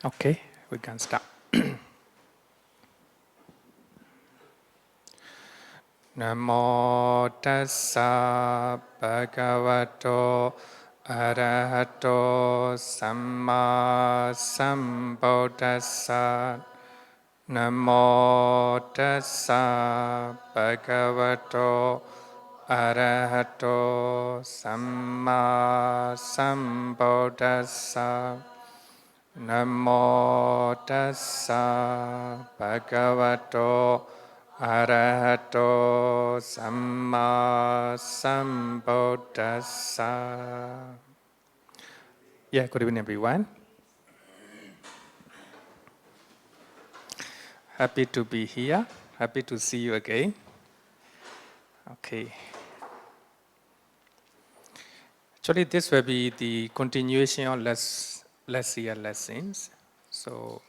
Okay, we can start. Namo tassa bhagavato arahato samma sambuddhassa. Namo tassa bhagavato arahato samma sambuddhassa. Namo tassa bhagavato arahato samma sambuddhassa. Yeah, good evening everyone. Happy to be here. Happy to see you again. Okay. Actually, this will be the continuation of last year lessons. So,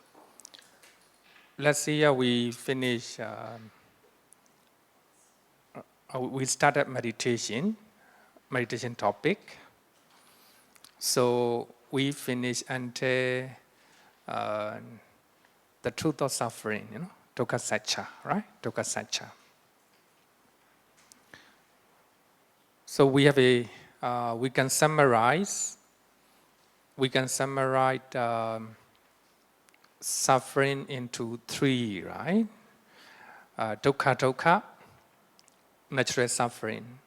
last year we finished, we started meditation topic. So, we finished until the truth of suffering, Dukkhasamudaya, right? Dukkhasamudaya. So we have we can summarize suffering into three, right? Dukkha, natural suffering.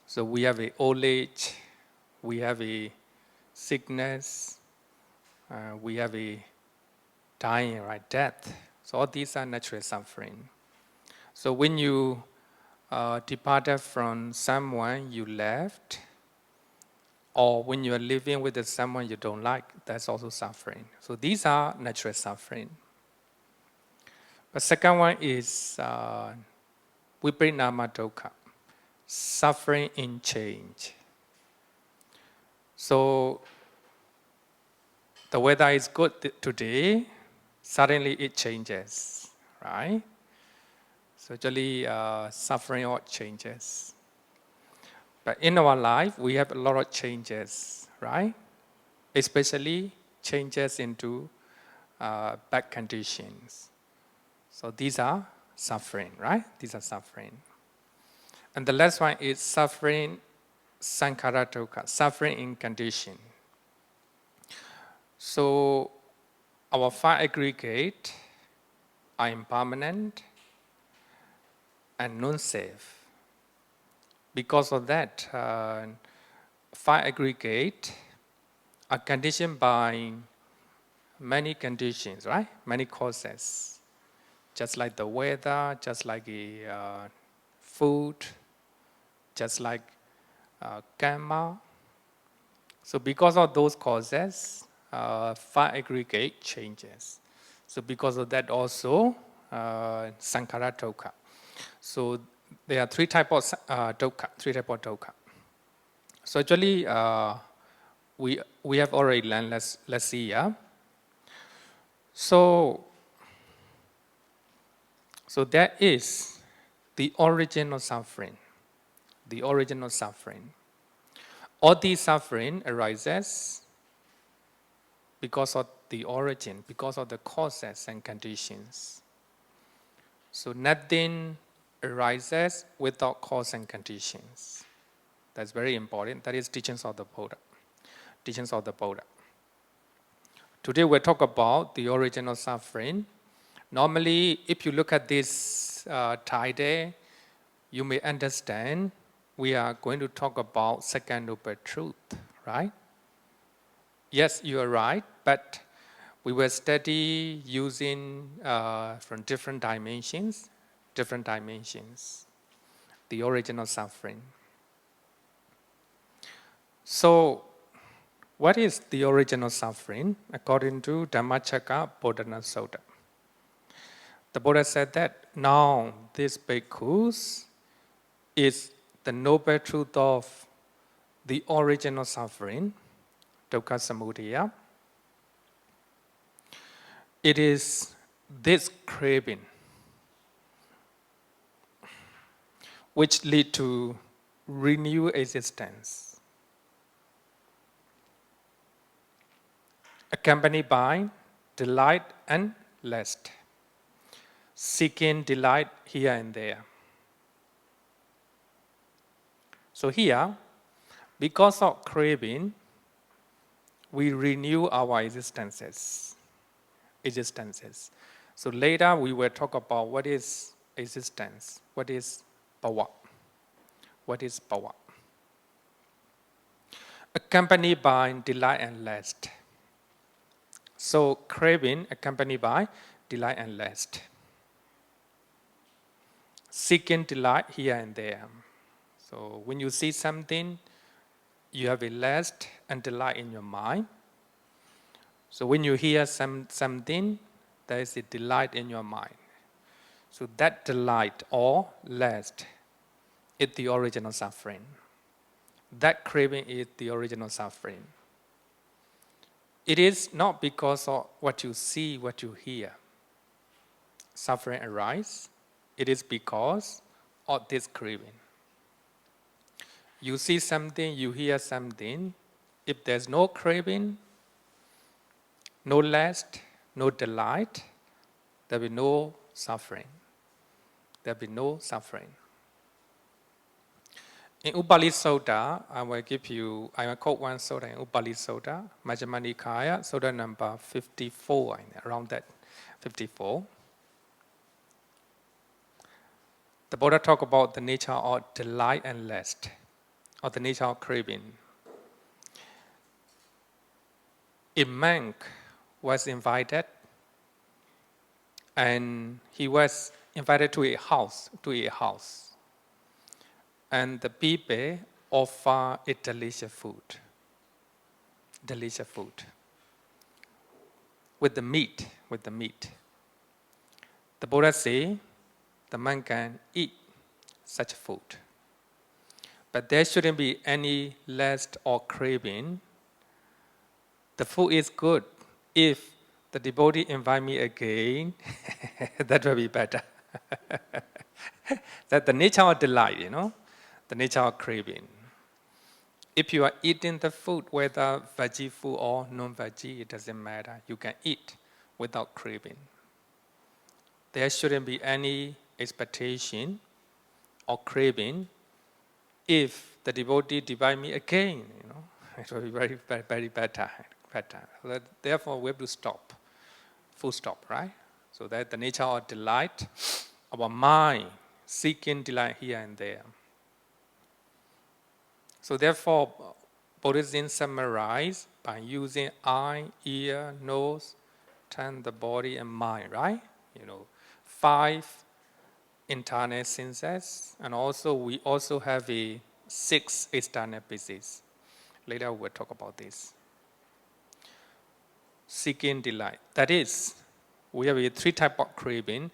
So we have a old age, we have a sickness, we have a dying, right? Death. So all these are natural suffering. So when you departed from someone you left, or when you are living with someone you don't like, that's also suffering. So these are natural suffering. The second one is viparinama dukkha, suffering in change. So the weather is good today, suddenly it changes, right? So actually suffering or changes. But in our life, we have a lot of changes, right? Especially changes into bad conditions. So these are suffering, right? These are suffering. And the last one is suffering sankhara dukkha, suffering in condition. So our five aggregate are impermanent and non-safe. Because of that, five aggregate are conditioned by many conditions, right? Many causes. Just like the weather, just like food, just like karma. So because of those causes, five aggregate changes. So because of that also, sankhara dukkha. So there are three types of dukkha. So actually, we have already learned let's see, yeah. So that is the origin of suffering. The origin of suffering. All these suffering arises because of the origin, because of the causes and conditions. So nothing arises without cause and conditions. That's very important. That is teachings of the Buddha. Teachings of the Buddha. Today we'll talk about the origin of suffering. Normally, if you look at this title, you may understand we are going to talk about second noble truth, right? Yes, you are right, but we will study using from different dimensions, the origin of suffering. So, what is the origin of suffering according to Dhammacakkappavattana Sutta? The Buddha said that now this bhikkhus is the noble truth of the origin of suffering, Dukkhasamudaya. It is this craving which lead to renewed existence. accompanied by delight and lust, seeking delight here and there. So here, because of craving, we renew our existences. So later we will talk about what is existence, what is bhava, what is bhava. Accompanied by delight and lust. So craving accompanied by delight and lust. Seeking delight here and there. So when you see something, you have a lust and delight in your mind. So when you hear something, there is a delight in your mind. So that delight or lust is the original suffering. That craving is the original suffering. It is not because of what you see, what you hear. Suffering arises. It is because of this craving. You see something, you hear something. If there's no craving, no lust, no delight, there will be no suffering. There will be no suffering. In Upali Sutta, I will quote one Sutta in Upali Sutta, Majjhima Nikāya, Sutta number 54, around that 54. The Buddha talked about the nature of delight and lust, or the nature of craving. A monk was invited, and he was invited to a house. And the people offer a delicious food. With the meat. The Buddha said, the monk can eat such food. But there shouldn't be any lust or craving. The food is good. If the devotee invite me again, that will be better. That's the nature of delight, the nature of craving. If you are eating the food, whether veggie food or non-veggie, it doesn't matter. You can eat without craving. There shouldn't be any expectation or craving. If the devotee divide me again, it will be very, very, very better. Therefore, we have to stop. Full stop, right? So that's the nature of delight, our mind seeking delight here and there. So therefore, Buddhism summarized by using eye, ear, nose, tongue, the body, and mind, right? 5 internal senses, and we also have 6 external bases. Later we'll talk about this. Seeking delight. That is, we have 3 types of craving.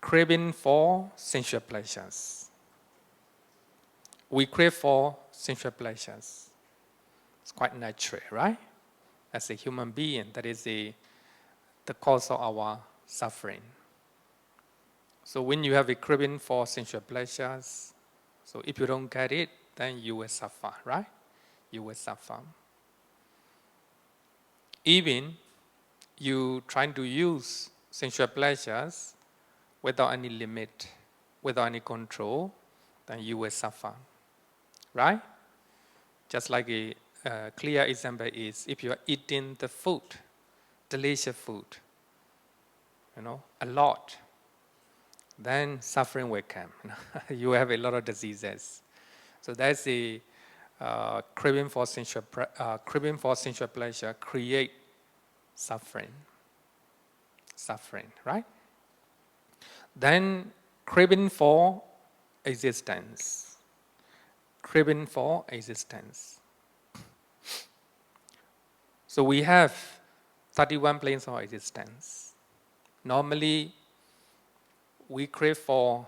Craving for sensual pleasures. We crave for sensual pleasures. It's quite natural, right? As a human being, that is the cause of our suffering. So when you have a craving for sensual pleasures, so if you don't get it, then you will suffer, right? You will suffer. Even you trying to use sensual pleasures without any limit, without any control, then you will suffer, right? Just like a clear example is if you are eating the food, delicious food, a lot, then suffering will come. You have a lot of diseases. So that's the craving for sensual pleasure create suffering, right? Then craving for existence. So we have 31 planes of existence. Normally, we crave for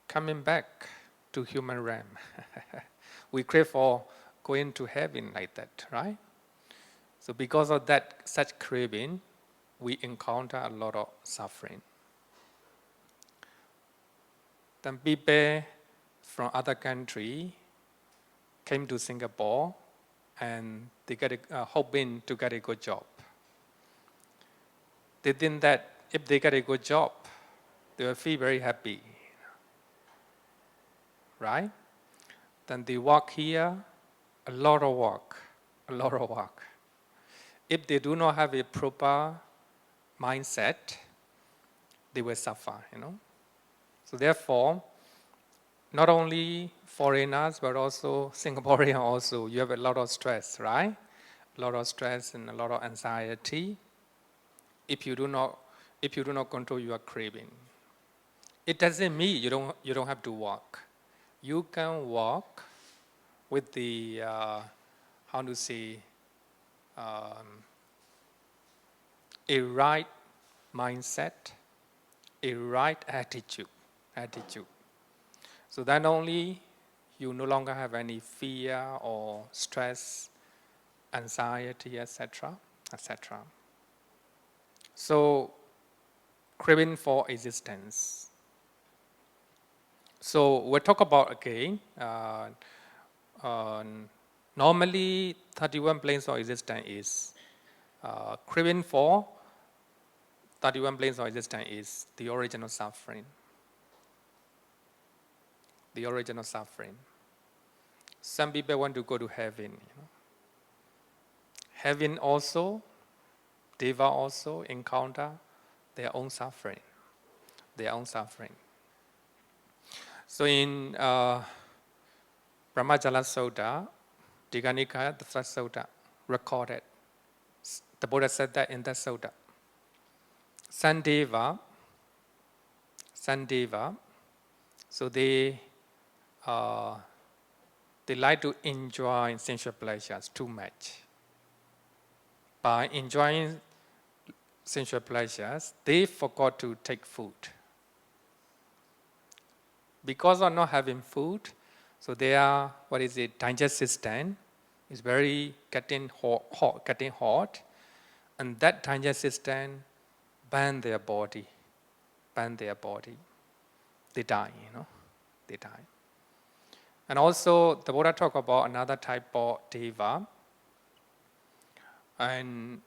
coming back to human realm. We crave for going to heaven like that, right? So because of that, such craving, we encounter a lot of suffering. Then people from other country came to Singapore and they hoping to get a good job. They think that if they get a good job, they will feel very happy, right? Then they work here, a lot of work, a lot of work. If they do not have a proper mindset, they will suffer, So therefore, not only foreigners, but also Singaporean also, you have a lot of stress, right? A lot of stress and a lot of anxiety if you do not control your craving. It doesn't mean you don't have to walk. You can walk with the a right mindset, a right attitude. So then only you no longer have any fear or stress, anxiety, etc., etc. So, craving for existence. So we'll talk about again. Normally, 31 planes of existence is craving for 31 planes of existence is the origin of suffering. The origin of suffering. Some people want to go to heaven. Heaven also, Deva also encounter their own suffering. Their own suffering. So in Brahmajala Sutta, Dukkhanirodha, the first sutta, recorded. The Buddha said that in that sutta. Sandeva, so they like to enjoy sensual pleasures too much. By enjoying sensual pleasures, they forgot to take food. Because of not having food, so their digestive system is very getting hot, and that digestive system burn their body. They die, they die. And also, the Buddha talked about another type of deva. And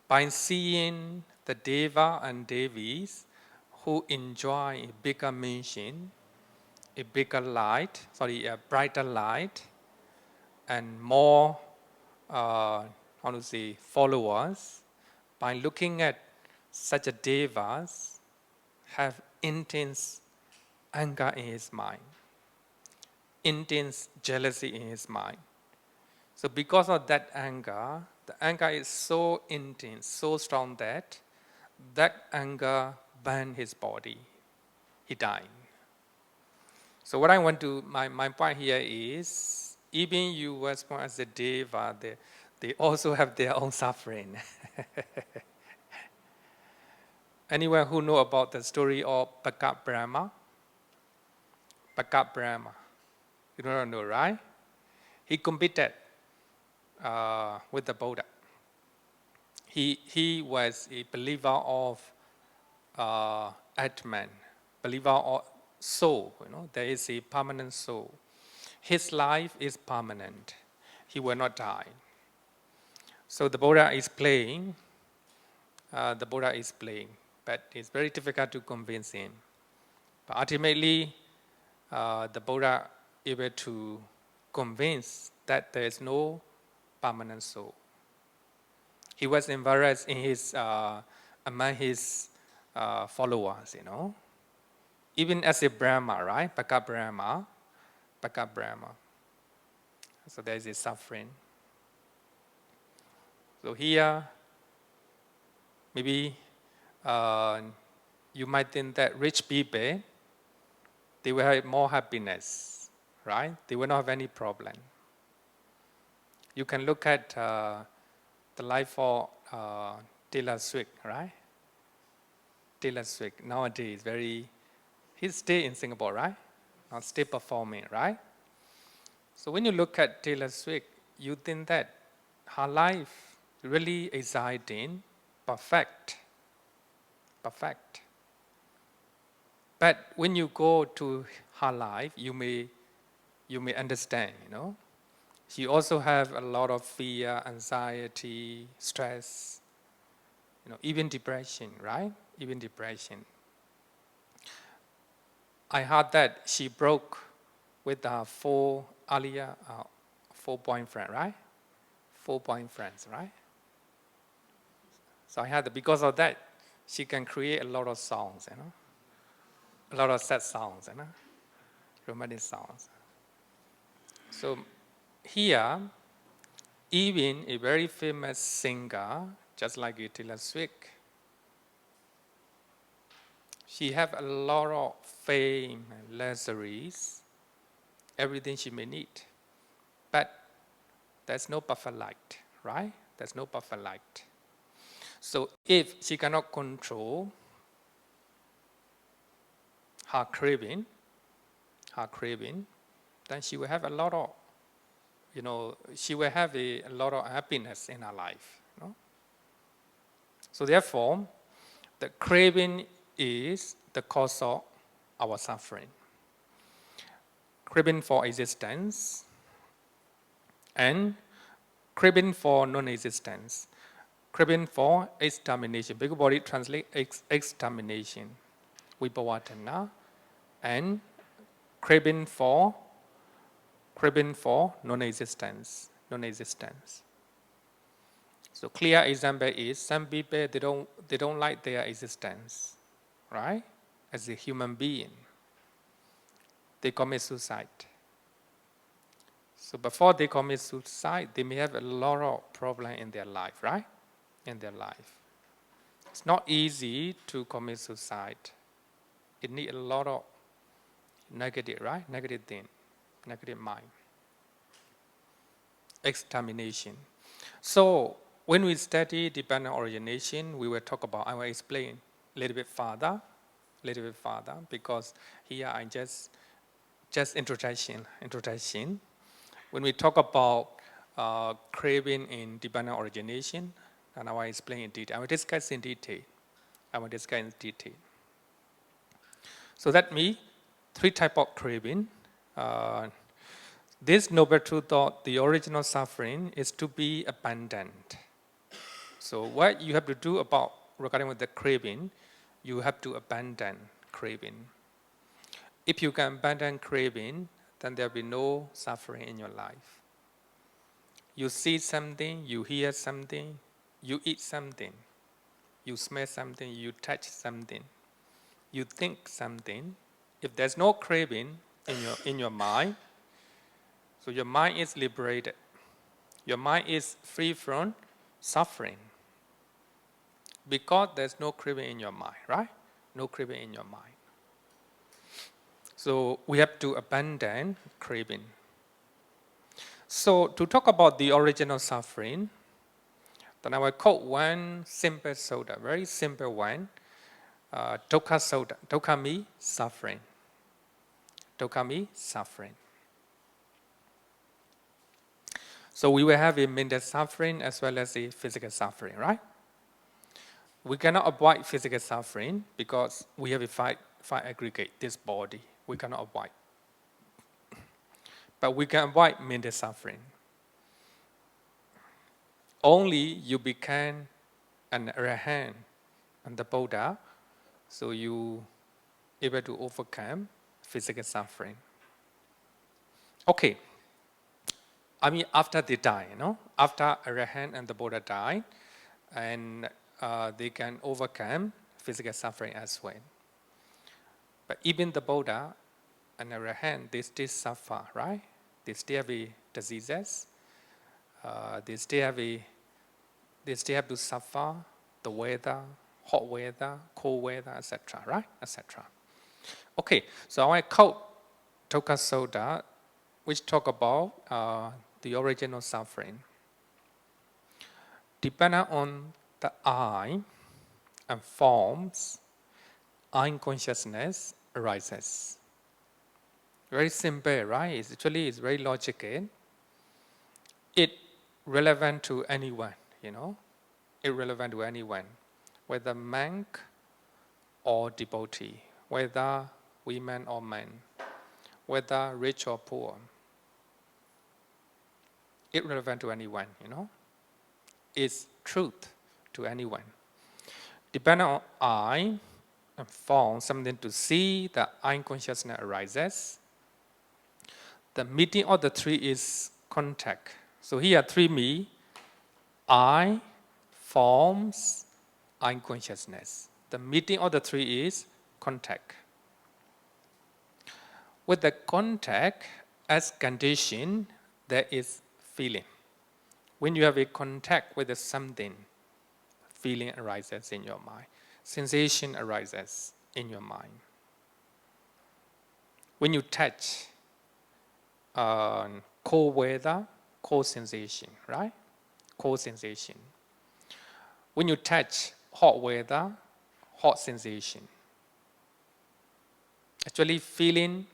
by seeing the deva and devis who enjoy a bigger mansion, a brighter light, and more, followers, by looking at such a devas, have intense anger in his mind, intense jealousy in his mind. So because of that anger, the anger is so intense, so strong that anger burned his body. He died. So what I want to, my point here is, even you was born as a deva, they also have their own suffering. Anyone who know about the story of Bhagat Brahma? Bhagat Brahma. You don't know, right? He competed with the Buddha. He was a believer of Atman, believer of soul. There is a permanent soul. His life is permanent. He will not die. So the Buddha is playing. But it's very difficult to convince him. But ultimately, the Buddha able to convince that there is no permanent soul. He was embarrassed in among his followers, Even as a Brahma, right? Bhagat Brahma. So there is a suffering. So here, maybe you might think that rich people, they will have more happiness, right? They will not have any problem. You can look at the life of Taylor Swift, right? Taylor Swift nowadays he's still in Singapore, right? Now still performing, right? So when you look at Taylor Swift, you think that her life really exciting, perfect. But when you go to her life, you may understand, She also have a lot of fear, anxiety, stress, even depression, right? Even depression. I heard that she broke with her four boyfriends, right? 4 boyfriends, right? So I heard that because of that, she can create a lot of songs, a lot of sad songs, romantic songs. So here, even a very famous singer, just like Taylor Swift, she have a lot of fame, luxuries, everything she may need. But there's no perfect light, right? There's no perfect light. So if she cannot control her craving, then she will have a lot of, she will have a lot of happiness in her life. So therefore, the craving is the cause of our suffering. Craving for existence and craving for non-existence. Craving for extermination. Big body translates extermination. Vipawatana. And craving for non-existence. So clear example is some people they don't like their existence, right? As a human being, they commit suicide. So before they commit suicide, they may have a lot of problem in their life, right? In their life, it's not easy to commit suicide. It needs a lot of negative, right? Negative thing, negative mind, extermination. So when we study dependent origination, we will talk about, I will explain a little bit further, because here I just introduction. When we talk about craving in dependent origination, and I will explain in detail. I will discuss in detail. So that means 3 types of craving. This noble truth thought, the original suffering, is to be abandoned. So what you have to do about regarding with the craving, you have to abandon craving. If you can abandon craving, then there will be no suffering in your life. You see something, you hear something, you eat something, you smell something, you touch something, you think something. If there's no craving in your mind, so your mind is liberated. Your mind is free from suffering. Because there's no craving in your mind, right? No craving in your mind. So we have to abandon craving. So to talk about the original suffering, then I will quote one simple sutta, very simple one, Dukkha suffering. Suffering. So we will have a mental suffering as well as a physical suffering, right? We cannot avoid physical suffering because we have a five aggregate, this body. We cannot avoid. But we can avoid mental suffering. Only you become an arahant and the Buddha, so you able to overcome physical suffering. Okay. I mean, after they die, after arahant and the Buddha die, and they can overcome physical suffering as well. But even the Buddha and arahant, they still suffer, right? They still have diseases. They still have to suffer the weather, hot weather, cold weather, etc. Right, etc. Okay, so I quote Dukkhasamudaya, which talk about the original suffering. Dependent on the I and forms, I consciousness arises. Very simple, right? It's very logical. It relevant to anyone, irrelevant to anyone, whether monk or devotee, whether women or men, whether rich or poor. Irrelevant to anyone, It's truth to anyone. Depending on I and form something to see, the I consciousness arises. The meeting of the three is contact. So here three me, I, forms, I consciousness. The meeting of the three is contact. With the contact as condition, there is feeling. When you have a contact with something, feeling arises in your mind. Sensation arises in your mind. When you touch cold weather, cold sensation, right? Cold sensation. When you touch hot weather, hot sensation. Actually, feeling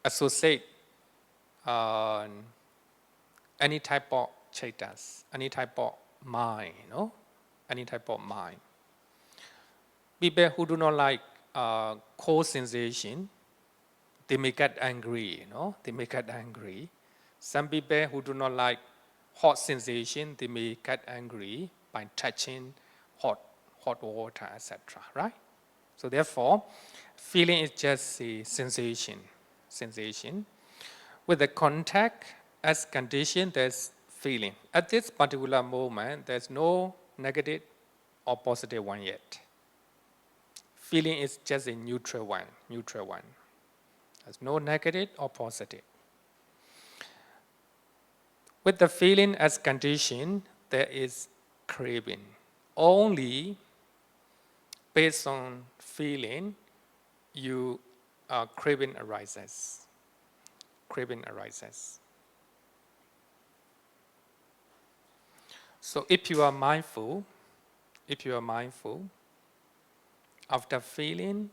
associate any type of chaitas, any type of mind, any type of mind. People who do not like cold sensation, they may get angry, they may get angry. Some people who do not like hot sensation, they may get angry by touching hot water, etc., right? So therefore, feeling is just a sensation. With the contact as condition, there's feeling. At this particular moment, there's no negative or positive one yet. Feeling is just a neutral one. There's no negative or positive. With the feeling as condition, there is craving. Only based on feeling, craving arises. So if you are mindful, after feeling,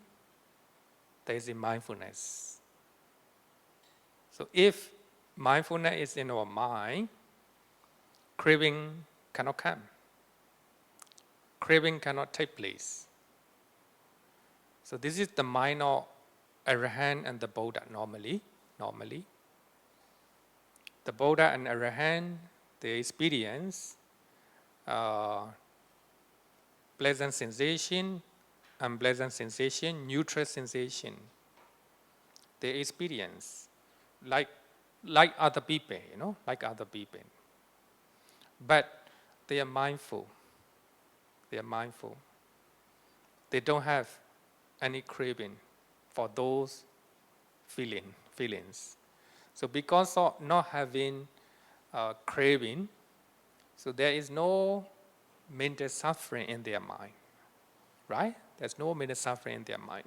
there is a mindfulness. So if mindfulness is in our mind, craving cannot come. Craving cannot take place. So this is the mind of Arahant and the Buddha normally. The Buddha and Arahant, they experience pleasant sensation, unpleasant sensation, neutral sensation. They experience like other people, like other people. But they are mindful. They don't have any craving for those feelings. So because of not having craving, so there is no mental suffering in their mind, right? There's no mental suffering in their mind.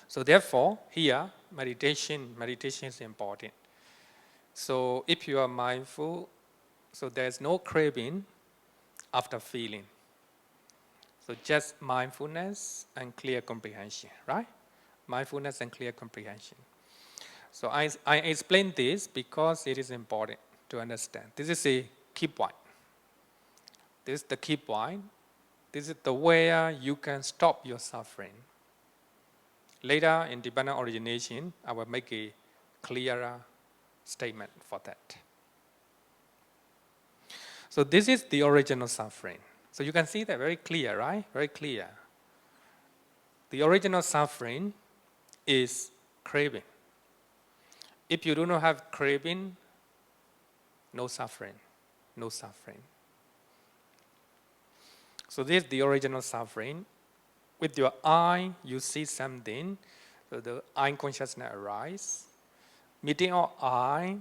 So therefore, here, meditation is important. So if you are mindful, so there's no craving after feeling. So just mindfulness and clear comprehension, right? Mindfulness and clear comprehension. So I explain this because it is important to understand. This is a key point. This is the key point. This is the way you can stop your suffering. Later in dependent origination, I will make a clearer statement for that. So this is the original suffering. So you can see that very clear, right? Very clear. The original suffering is craving. If you do not have craving, no suffering. So this is the original suffering. With your eye, you see something, so the eye consciousness arises. Meeting of eye,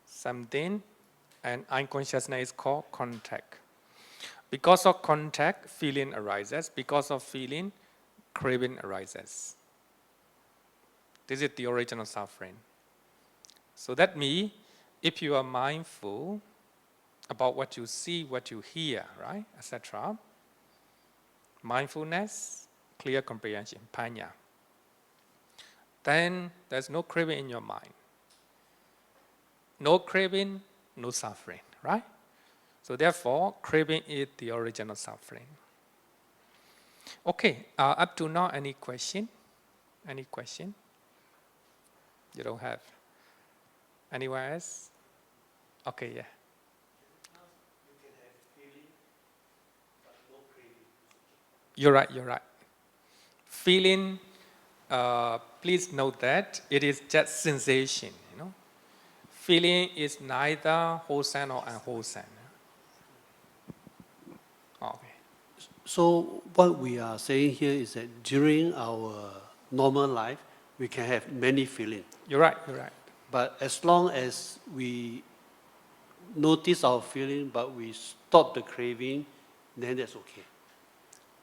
something, and eye consciousness is called contact. Because of contact, feeling arises. Because of feeling, craving arises. This is the original suffering. So that means, if you are mindful about what you see, what you hear, right, etc., mindfulness, clear comprehension, panya, then there's no craving in your mind. No craving, no suffering, right? So therefore, craving is the original suffering. Okay, up to now, any question? Any question? You don't have? Anywhere else? Okay, yeah. You can have feeling, but no craving. You're right, you're right. Feeling, please note that it is just sensation, you know. Feeling is neither wholesome or unwholesome. Okay. So what we are saying here is that during our normal life, we can have many feelings. You're right, you're right. But as long as we notice our feeling, but we stop the craving, then that's okay.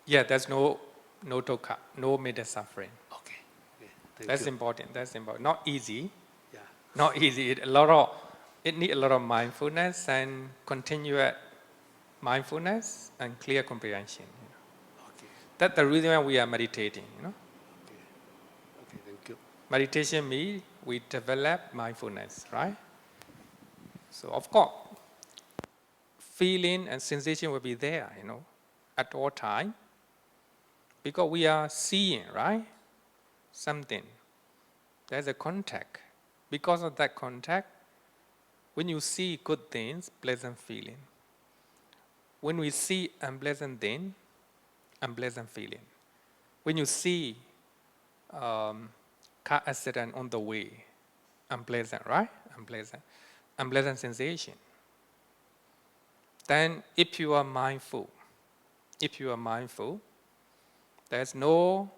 Yeah, there's no dukkha, no major suffering. Okay. Thank That's you. important, that's important. Not easy. Yeah. Not easy. It needs a lot of mindfulness and continuous mindfulness and clear comprehension. Okay. That's the reason why we are meditating, you know. Okay, thank you. Meditation means we develop mindfulness, right? So of course, feeling and sensation will be there, you know, at all time. Because we are seeing, right? Something. There's a contact. Because of that contact, when you see good things, pleasant feeling. When we see unpleasant thing, unpleasant feeling. When you see car accident on the way, unpleasant, right? Unpleasant sensation. Then if you are mindful, there's no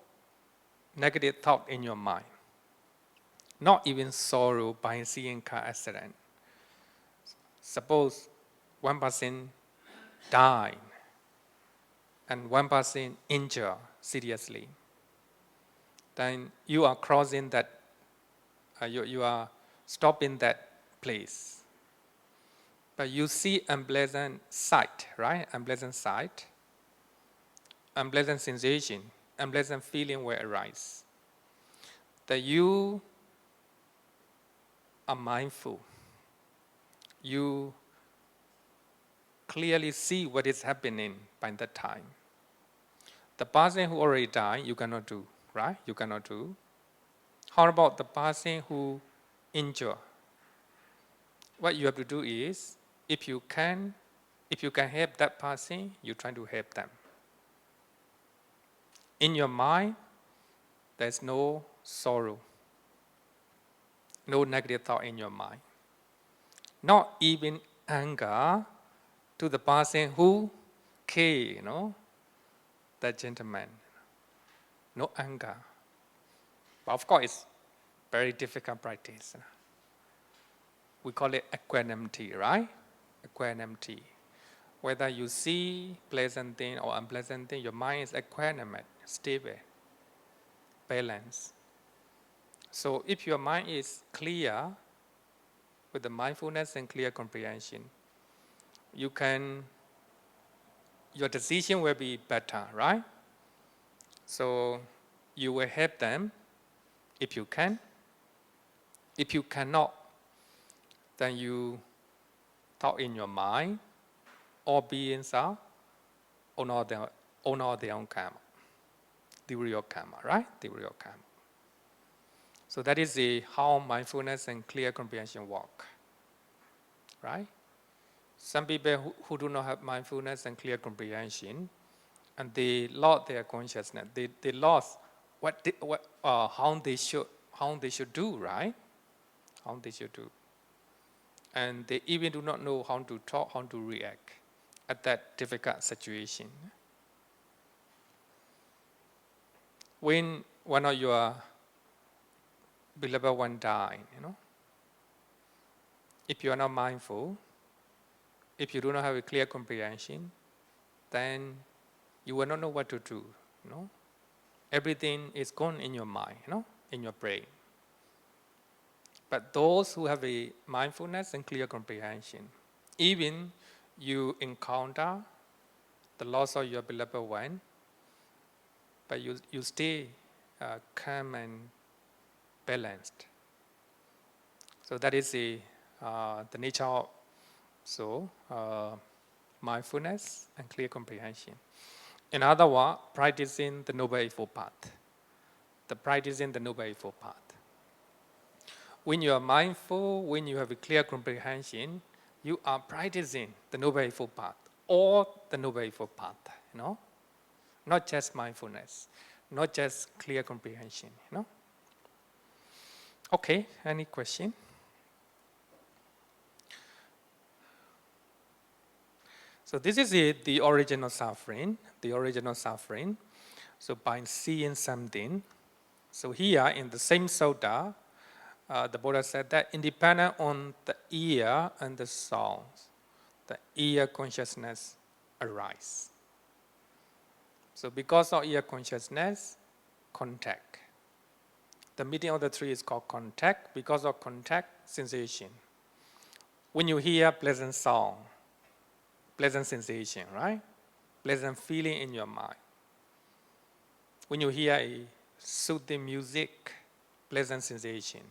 negative thought in your mind. Not even sorrow by seeing car accident. Suppose one person died and one person injured seriously. Then you are crossing that, you are stopping that place. But you see unpleasant sight, right? Unpleasant sight, unpleasant sensation, unpleasant feeling will arise. That you are mindful. You clearly see what is happening by that time. The person who already died, you cannot do, right? You cannot do. How about the person who injured? What you have to do is, if you can help that person, you try to help them. In your mind, there's no sorrow, no negative thought in your mind. Not even anger to the person who killed, you know, that gentleman. No anger. But of course, it's very difficult practice. We call it equanimity, right? Equanimity. Whether you see pleasant thing or unpleasant thing, your mind is equanimate, stable, balanced. So if your mind is clear with the mindfulness and clear comprehension, your decision will be better, right? So you will help them if you can. If you cannot, then you thought in your mind, all beings are own all their own karma. The real karma, right? The real karma. So that is how mindfulness and clear comprehension work, right? Some people who do not have mindfulness and clear comprehension, and they lost their consciousness. They lost how they should do, right? How they should do. And they even do not know how to talk, how to react at that difficult situation. When one of your beloved one died, you know, if you are not mindful, if you do not have a clear comprehension, then you will not know what to do, you know. Everything is gone in your mind, you know, in your brain. But those who have a mindfulness and clear comprehension, even you encounter the loss of your beloved one, but you stay calm and balanced. So that is the nature of mindfulness and clear comprehension. In other words, practicing the Noble Eightfold Path. Practicing the Noble Eightfold Path. When you are mindful, when you have a clear comprehension, you are practicing the Noble Eightfold Path or the Noble Eightfold Path, you know. not just mindfulness, not just clear comprehension, you know. Okay, any question? So this is it, the original suffering, the original suffering. So by seeing something, so here in the same sutta, the Buddha said that independent on the ear and the sound, the ear consciousness arise. So because of ear consciousness, contact. The meeting of the three is called contact. Because of contact, sensation. When you hear pleasant sound, pleasant sensation, right? Pleasant feeling in your mind. When you hear a soothing music, pleasant sensation.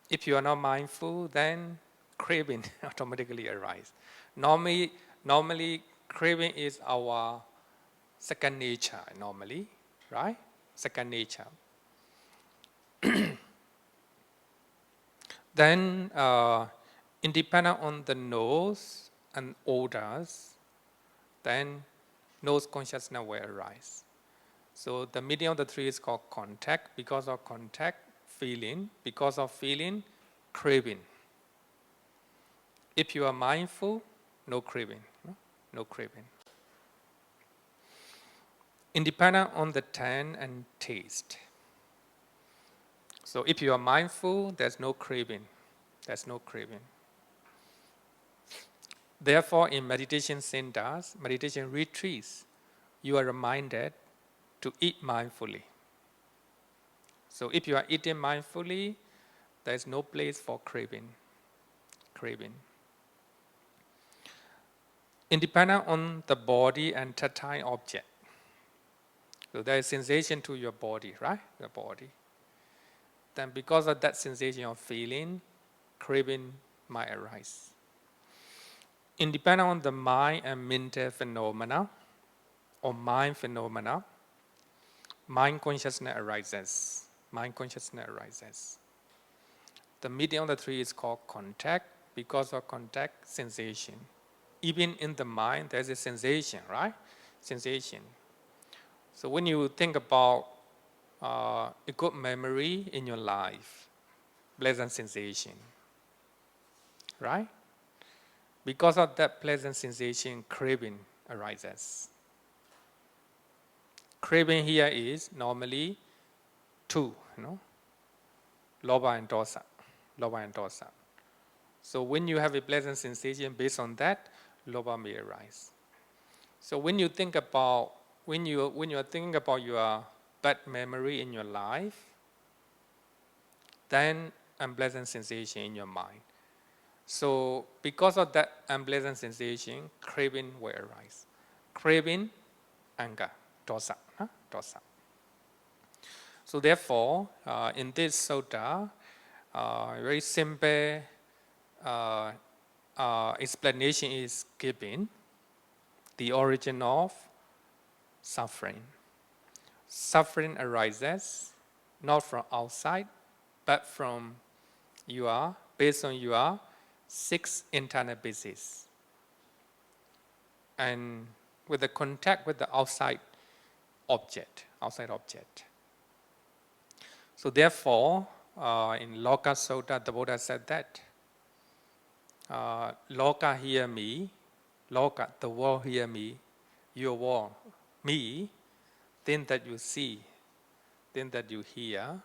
If you are not mindful, then craving automatically arises. Normally, craving is our second nature, normally, right? Second nature. Then, independent on the nose and odors, then nose consciousness will arise. So the medium of the three is called contact. Because of contact, feeling. Because of feeling, craving. If you are mindful, no craving. No craving. Independent on the tongue and taste. So if you are mindful, there's no craving. There's no craving. Therefore, in meditation centers, meditation retreats, you are reminded to eat mindfully. So if you are eating mindfully, there is no place for craving. Craving. Independent on the body and tactile object. So there is sensation to your body, right? Your body. Then because of that sensation of feeling, craving might arise. Independent on the mind and mental phenomena, or mind phenomena, mind consciousness arises. Mind consciousness arises. The medium of the three is called contact. Because of contact, sensation. Even in the mind, there's a sensation, right? Sensation. So when you think about a good memory in your life, pleasant sensation, right? Because of that pleasant sensation, craving arises. Craving here is normally two, lobha and dosa. Lobha and dosa. So when you have a pleasant sensation, based on that, lobha may arise. So when you think about when you are thinking about your bad memory in your life, then unpleasant sensation in your mind. So because of that unpleasant sensation, craving will arise. Craving, anger, dosa. Dosa. So therefore, in this sutta, very simple explanation is given. The origin of suffering. Suffering arises not from outside, but from based on your 6 internal bases. And with the contact with the outside object. So therefore, in Loka Sutta, the Buddha said that Loka hear me, Loka, the world hear me, your world, me, then that you see, then that you hear,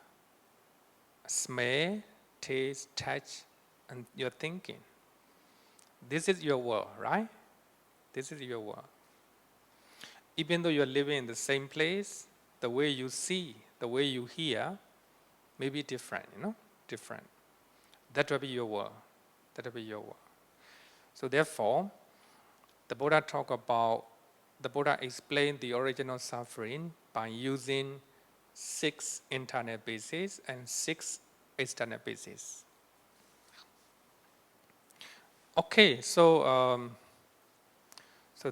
smell, taste, touch, and your thinking. This is your world, right? This is your world. Even though you're living in the same place, the way you see, the way you hear, may be different, different. That will be your world. That will be your world. So therefore, the Buddha explained the original suffering by using 6 internal bases and 6 external bases. Okay, so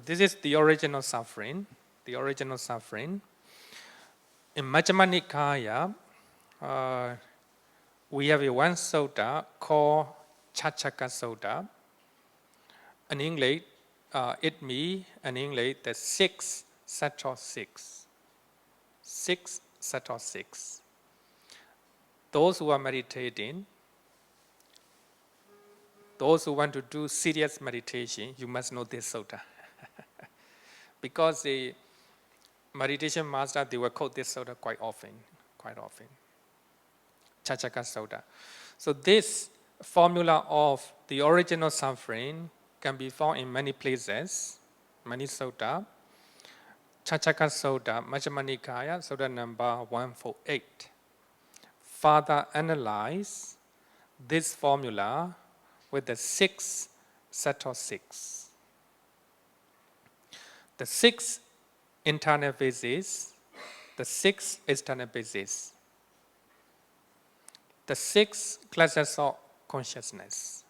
this is the original suffering. The original suffering. In Majjhima Nikaya, we have one sutta called Chachaka Sutta. In English, it means, in English, the 6 set of six. Six set of six. Those who are meditating, those who want to do serious meditation, you must know this sutta. Because the meditation master, they will quote this sutta quite often. Chachaka Sutta. So this formula of the original suffering can be found in many places, many sutta. Chachaka Sutta, Majjhima Nikāya, sutta number 148. Further analyze this formula with the six set of six. The six internal bases, the six external bases, the six classes of consciousness.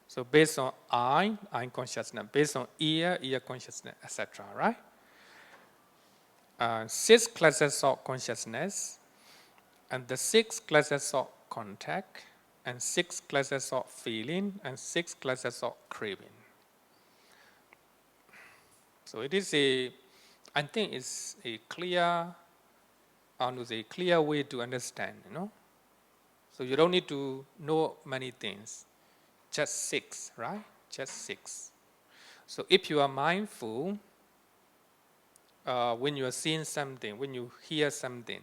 So based on eye consciousness, based on ear consciousness, etc. Right? Six classes of consciousness, and the six classes of contact, and six classes of feeling, and six classes of craving. So it is I think it's a clear way to understand, So you don't need to know many things, just six, right? Just six. So if you are mindful, when you are seeing something, when you hear something,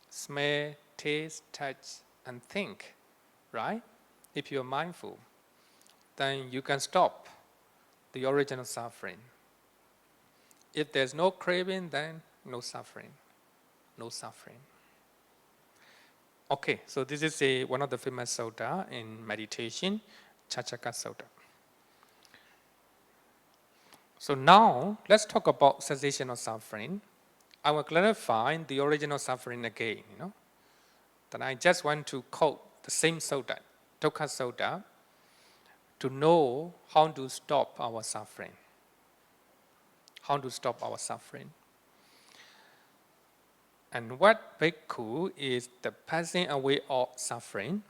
smell, taste, touch, and think, right? If you are mindful, then you can stop the original suffering. If there's no craving, then no suffering. No suffering. Okay, so this is one of the famous sutta in meditation, Chachaka Sutta. So now, let's talk about cessation of suffering. I will clarify the original suffering again, Then I just want to quote the same sutta, Dukkha Sutta, to know how to stop our suffering. How to stop our suffering. And what bhikkhu is the passing away of suffering,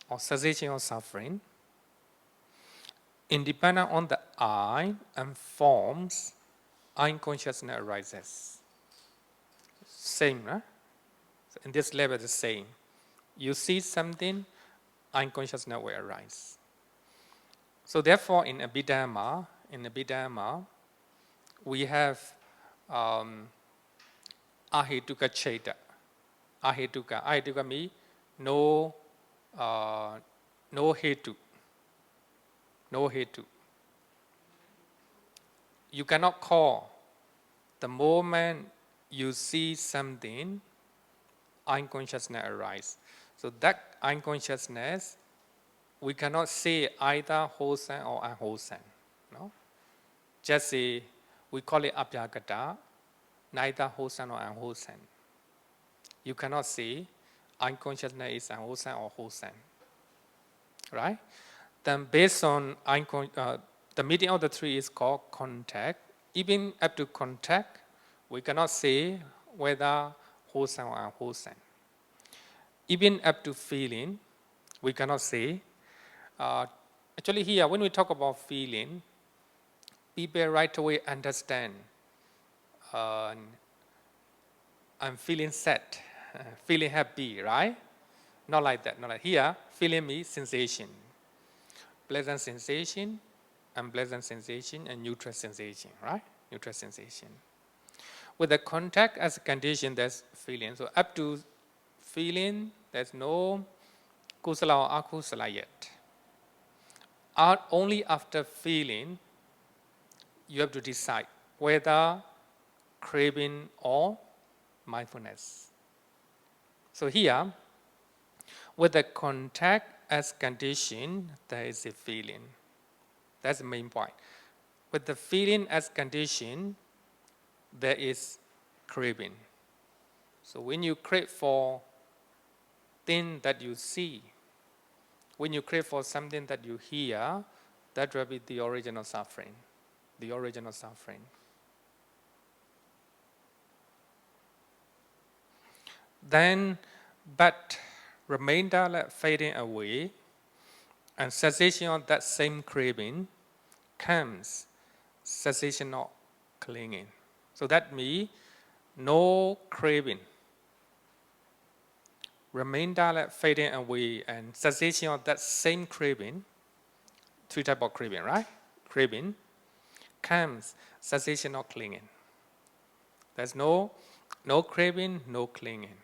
or cessation of suffering, independent on the eye and forms, eye consciousness arises. Same, right? So in this level, the same. You see something, eye consciousness will arise. So therefore, in Abhidhamma, we have ahetu-appaccayā. Ahetuka means no hetu. No hetu. You cannot call the moment you see something, unconsciousness arises. So that unconsciousness, we cannot say either wholesome or unwholesome. No? Just say, we call it abhyagata, neither wholesome or unwholesome. You cannot say unconsciousness is unwholesome or wholesome. Right? Then based on the medium of the three is called contact. Even up to contact, we cannot say whether wholesome or unwholesome. Even up to feeling, we cannot say. Actually here, when we talk about feeling, people right away understand. I'm feeling sad, feeling happy, right? Not like that. Not like here, feeling means sensation. Pleasant sensation, unpleasant sensation, and neutral sensation, right? Neutral sensation. With the contact as a condition, there's feeling. So up to feeling, there's no kusala or akusala yet. Only after feeling, you have to decide whether craving or mindfulness. So here, with the contact as condition, there is a feeling. That's the main point. With the feeling as condition, there is craving. So when you crave for things that you see, when you crave for something that you hear, that will be the original suffering. The original suffering. Then, but remainder fading away, and cessation of that same craving comes cessation of clinging. So that means no craving. Remainder fading away and cessation of that same craving, three types of craving, right? Craving comes cessation of clinging. There's no craving, no clinging.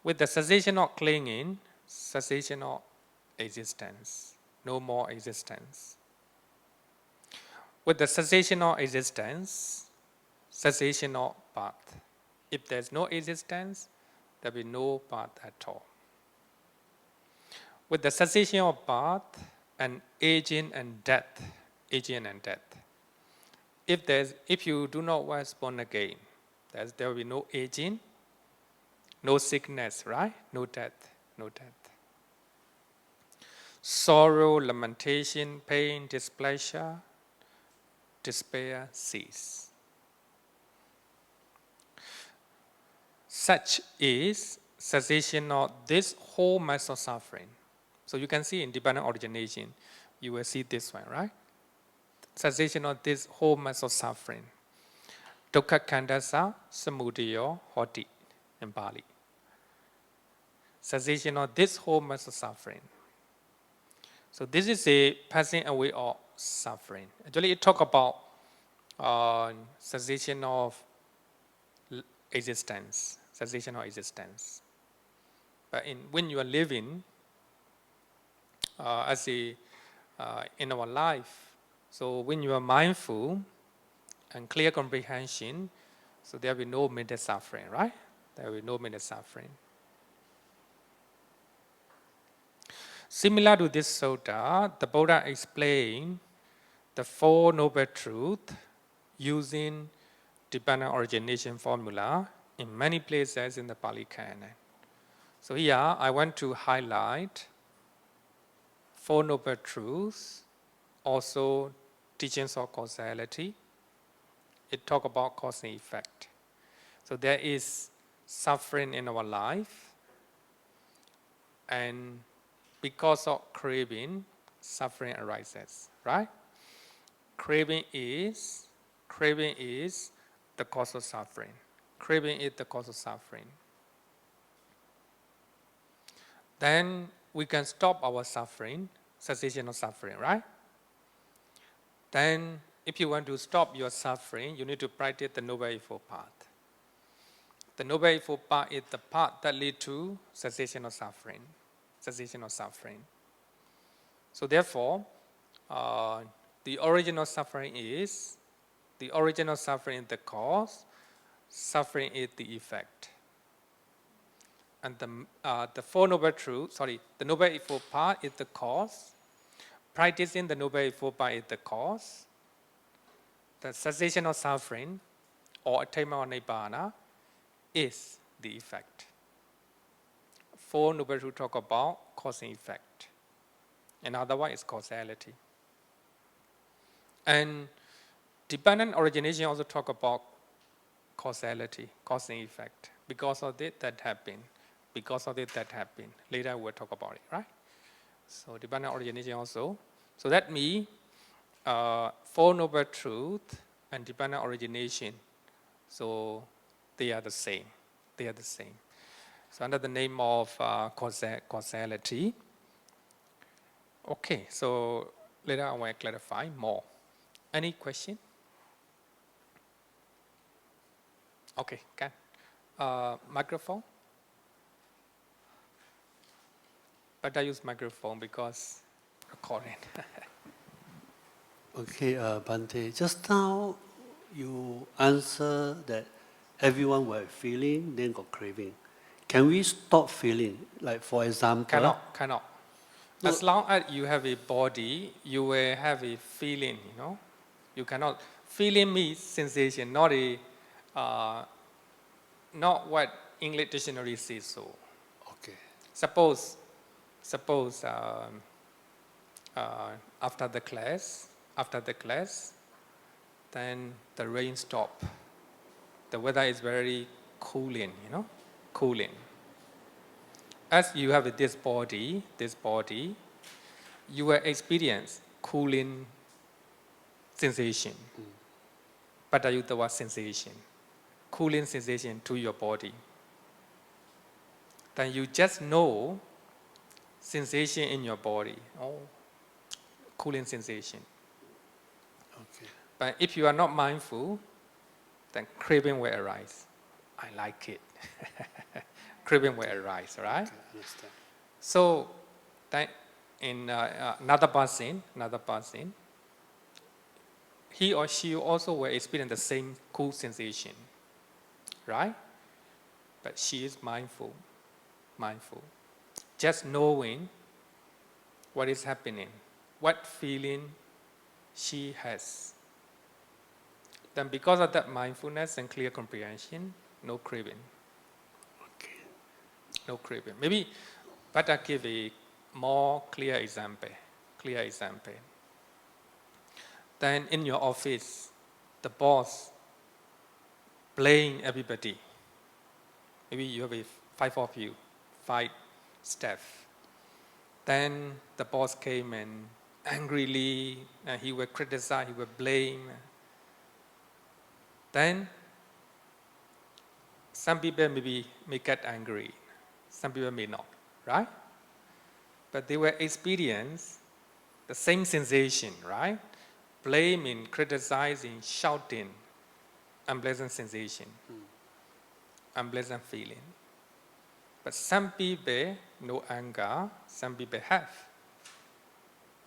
With the cessation of clinging, cessation of existence, no more existence. With the cessation of existence, cessation of birth. If there's no existence, there will be no birth at all. With the cessation of birth and aging and death, if you do not was born again, there will be no aging, no sickness, right? No death. Sorrow, lamentation, pain, displeasure, despair cease. Such is cessation of this whole mass of suffering. So you can see in dependent origination, you will see this one, right? Cessation of this whole mass of suffering. Dukkhasamudaya hoti in Pali. Cessation of this whole mass of suffering. So this is a passing away of suffering. Actually, it talk about cessation of existence. Cessation of existence. But when you are living in our life, so when you are mindful and clear comprehension, so there will be no immediate suffering, right? There will be no immediate suffering. Similar to this sutta, the Buddha explained the Four Noble Truths using dependent origination formula in many places in the Pali Canon. So here I want to highlight Four Noble Truths, also teachings of causality. It talks about cause and effect. So there is suffering in our life, and because of craving, suffering arises, right? Craving is the cause of suffering. Craving is the cause of suffering. Then we can stop our suffering, cessation of suffering, right? Then if you want to stop your suffering, you need to practice the Noble Eightfold Path. The Noble Eightfold Path is the path that leads to cessation of suffering. Cessation of suffering. So therefore, the original suffering is the cause, suffering is the effect. And the Four Noble Truths, the Noble Eightfold Path is the cause. Practicing the Noble Eightfold Path is the cause. The cessation of suffering or attainment of Nibbana is the effect. Four Noble Truths talk about cause and effect. And otherwise, it's causality. And dependent origination also talk about causality, cause and effect. Because of it, that happened. Because of it, that happened. Later, we'll talk about it, right? So dependent origination also. So that means Four Noble Truths and dependent origination. So they are the same. So under the name of causality. Okay, so later I will clarify more. Any question? Okay, can. Microphone? But I use microphone because recording. Okay, Bhante, just now you answer that everyone will have feeling, then got craving. Can we stop feeling? Like for example? Cannot. No. As long as you have a body, you will have a feeling, You cannot. Feeling means sensation, not what English dictionary says so. Okay. Suppose after the class, then the rain stop. The weather is very cooling, cooling. As you have this body, you will experience cooling sensation. Paddayutta sensation, cooling sensation to your body. Then you just know sensation in your body, cooling sensation. Okay. But if you are not mindful, then craving will arise. I like it. Craving will arise, right? Okay, understand. So, then in another person, he or she also will experience the same cool sensation, right? But she is mindful. Just knowing what is happening, what feeling she has. Then because of that mindfulness and clear comprehension, no craving. Okay. No craving. Maybe better give a more clear example. Then in your office, the boss blaming everybody. Maybe you have 5 of you, 5 staff. Then the boss came and angrily, he will criticize, he will blame. Then some people maybe may get angry, some people may not, right? But they will experience the same sensation, right? Blaming, criticizing, shouting, unpleasant sensation, unpleasant feeling. But some people, no anger, some people have,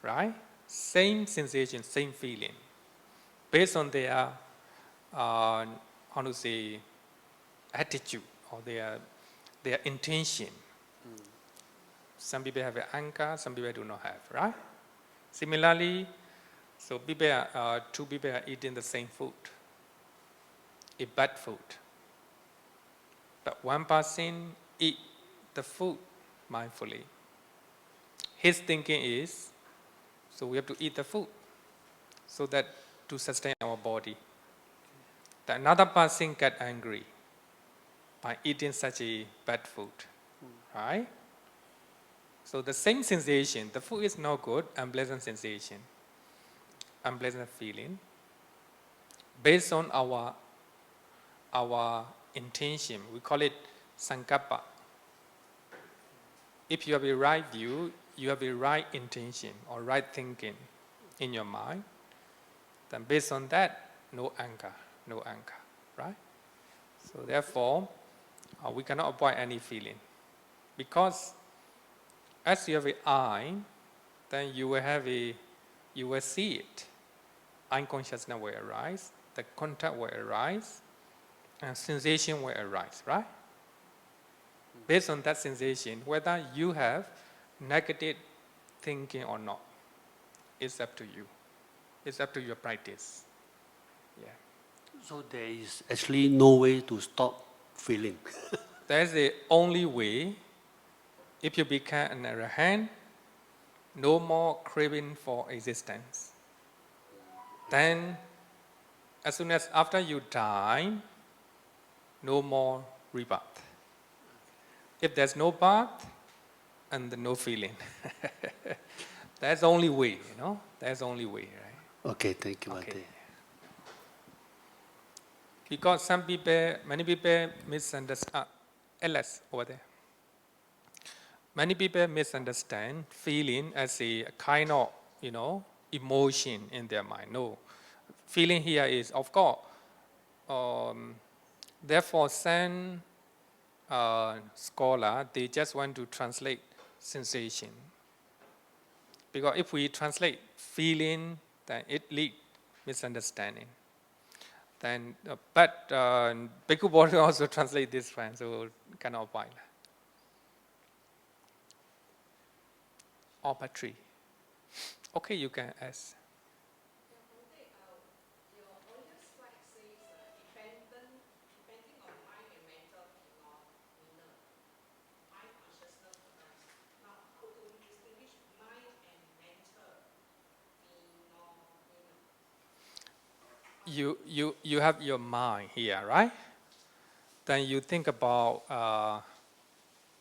right? Same sensation, same feeling, based on their, attitude or their intention. Some people have anger, some people do not have, right? Similarly, so two people are eating the same food, a bad food. But one person eat the food mindfully. His thinking is, so we have to eat the food so that to sustain our body. The another person get angry by eating such a bad food, right? So the same sensation, the food is no good, unpleasant sensation, unpleasant feeling. Based on our intention, we call it sankappa. If you have a right view, you have a right intention or right thinking in your mind, then based on that, no anger, right? So therefore, we cannot avoid any feeling. Because as you have an eye, then you will see it. Eye consciousness will arise, the contact will arise, and sensation will arise, right? Based on that sensation, whether you have negative thinking or not, it's up to you. It's up to your practice. Yeah. So there is actually no way to stop feeling. That's the only way. If you become an arahant, no more craving for existence. Then, as soon as after you die, no more rebirth. If there's no birth and no feeling, that's the only way, That's the only way, right? Okay, thank you, Okay. Bhante. Because many people misunderstand. LS over there. Many people misunderstand feeling as a kind of, emotion in their mind. No, feeling here is, of course. Therefore, some scholar, they just want to translate sensation. Because if we translate feeling, then it leads misunderstanding. Then, but Bhikkhu Bodhi also translate this one, so cannot avoid. Or battery. Okay, you can ask. Your earlier slide says depending on mind and mental phenomena, mind consciousness arise. Now, how do we distinguish mind and mental phenomena? You have your mind here, right? Then you think about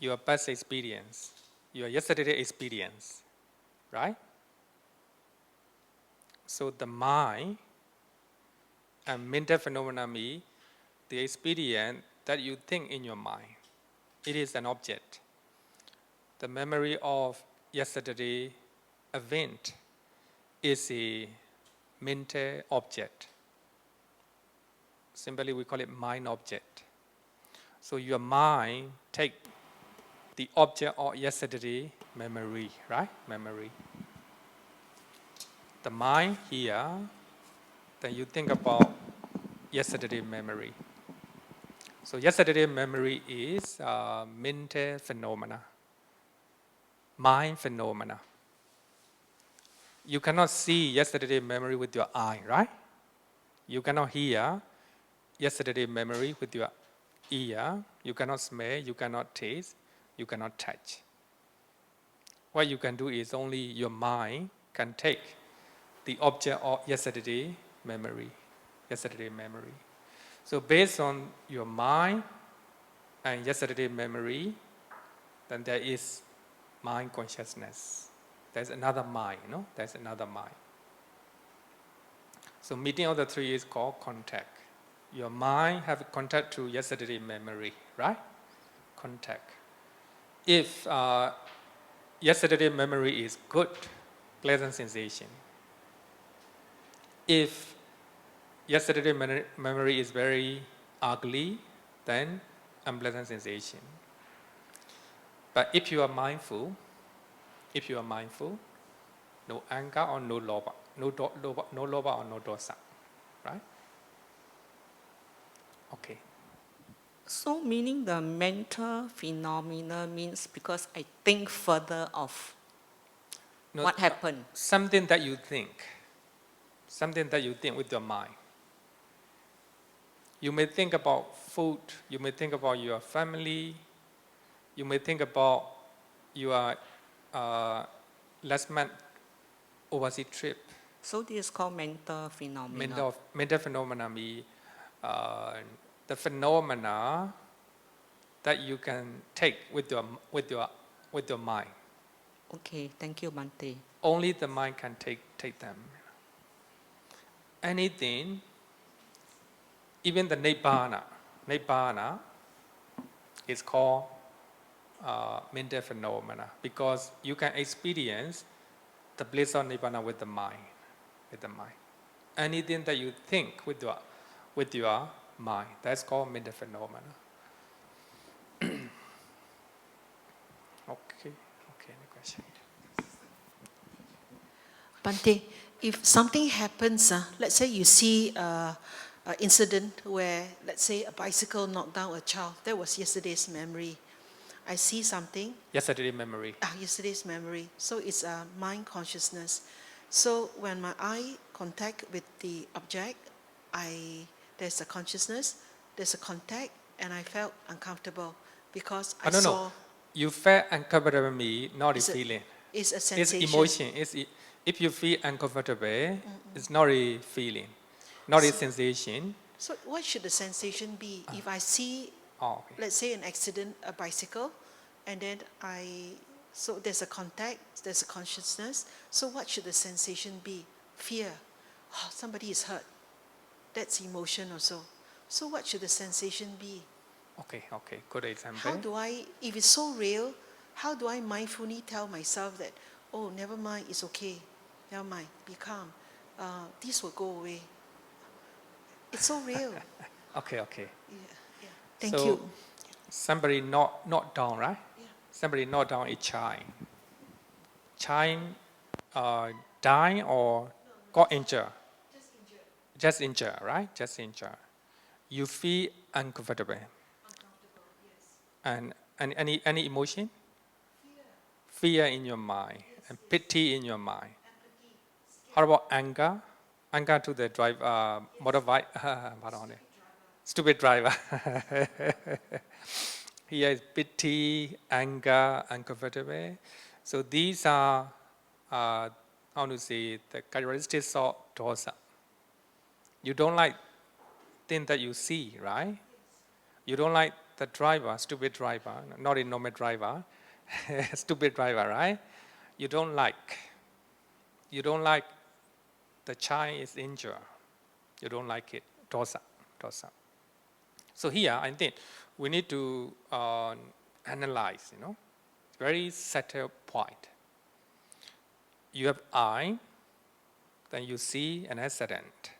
your past experience, your yesterday experience, right? So the mind And mental phenomena means the experience that you think in your mind. It is an object. The memory of yesterday event is a mental object. Simply we call it mind object. So your mind take the object of yesterday memory, right? Memory. The mind here, then you think about yesterday memory. So yesterday memory is mental phenomena, mind phenomena. You cannot see yesterday memory with your eye, right? You cannot hear yesterday memory with your ear. You cannot smell, you cannot taste, you cannot touch. What you can do is only your mind can take the object of yesterday memory. So based on your mind and yesterday memory, then there is mind consciousness. There's another mind, There's another mind. So meeting of the three is called contact. Your mind have contact to yesterday memory, right? Contact. If yesterday memory is good, pleasant sensation. If yesterday memory is very ugly, then unpleasant sensation. But if you are mindful, no anger or no lobha, no lobha or no dosa, right? Okay. So meaning the mental phenomena means because I think further of No, what happened. Something that you think with your mind. You may think about food, you may think about your family, you may think about your last month overseas trip. So this is called mental phenomena. Mental phenomena means the phenomena that you can take with your mind. Okay, thank you, Bhante. Only the mind can take them. Anything, even the nibbana is called mental phenomena because you can experience the bliss of nibbana with the mind. Anything that you think with your mind, that's called mental phenomena. Okay, any question? Bhante, if something happens, let's say you see an incident where, let's say, a bicycle knocked down a child. That was yesterday's memory. I see something. Yesterday's memory. Yesterday's memory. So it's a mind consciousness. So when my eye contact with the object, there's a consciousness, there's a contact, and I felt uncomfortable because I saw. No. You felt uncomfortable me, not a It's feeling. It's a sensation. It's emotion. If you feel uncomfortable, it's not a feeling, not a sensation. So what should the sensation be? If I see, let's say an accident, a bicycle, and then so there's a contact, there's a consciousness. So what should the sensation be? Fear. Oh, somebody is hurt. That's emotion also. So what should the sensation be? Okay, good example. How do I, if it's so real, how do I mindfully tell myself that, oh, never mind, it's okay. Never mind, be calm. This will go away. It's so real. Okay. Yeah. Thank So, you. Somebody knocked down, right? Yeah. Somebody knocked down a child. Child died or got injured? Just injured, right? Just injured. You feel uncomfortable. Yes. And any emotion? Fear in your mind, and pity in your mind. How about anger? Anger to the driver, motorbike, stupid driver. Here is pity, anger, uncomfortable. So these are, how to say, the characteristics of dosa. You don't like things that you see, right? You don't like the driver, stupid driver, not a normal driver, stupid driver, right? You don't like the child is injured. You don't like it. dosa. So here, I think we need to analyze, very subtle point. You have I, then you see an accident.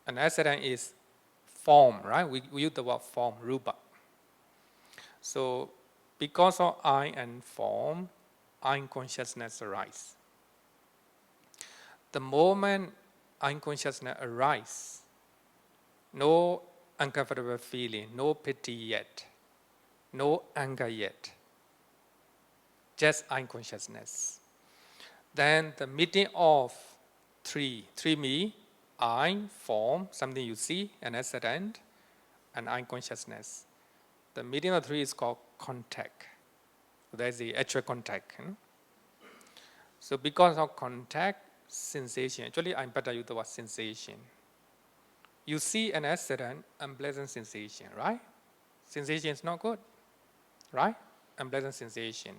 An accident is form, right? We use the word form, rupa. So because of I and form, I consciousness arises. The moment I consciousness arises, no uncomfortable feeling, no pity yet, no anger yet, just I consciousness. Then the meeting of three me, I, form, something you see, an accident, and I consciousness. The meeting of three is called contact. So that's the actual contact. So because of contact, sensation, actually I better use the word sensation. You see an accident, unpleasant sensation, right? Sensation is not good, right? Unpleasant sensation.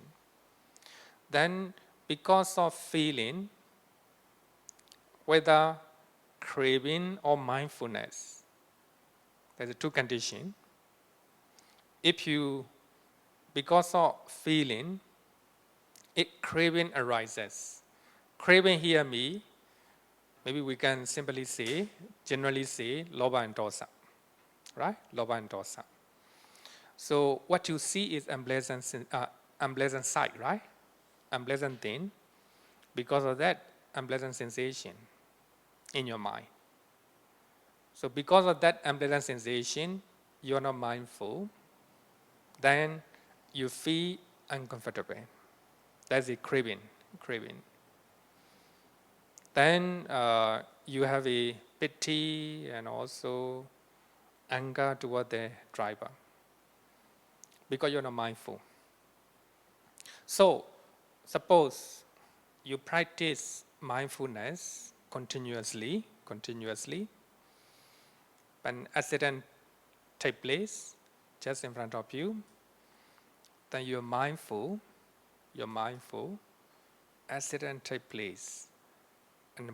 Then because of feeling, whether craving or mindfulness, there's two conditions. If you, because of feeling, craving arises. Craving here maybe we can simply say, generally say, lobha and dosa, right? Lobha and dosa. So what you see is unpleasant sight, right? Unpleasant thing. Because of that, unpleasant sensation in your mind. So because of that unpleasant sensation, you are not mindful, then you feel uncomfortable. That's a craving. Then you have a pity and also anger toward the driver because you're not mindful. So suppose you practice mindfulness continuously, when accident takes place just in front of you, then you're mindful, accident takes place, and a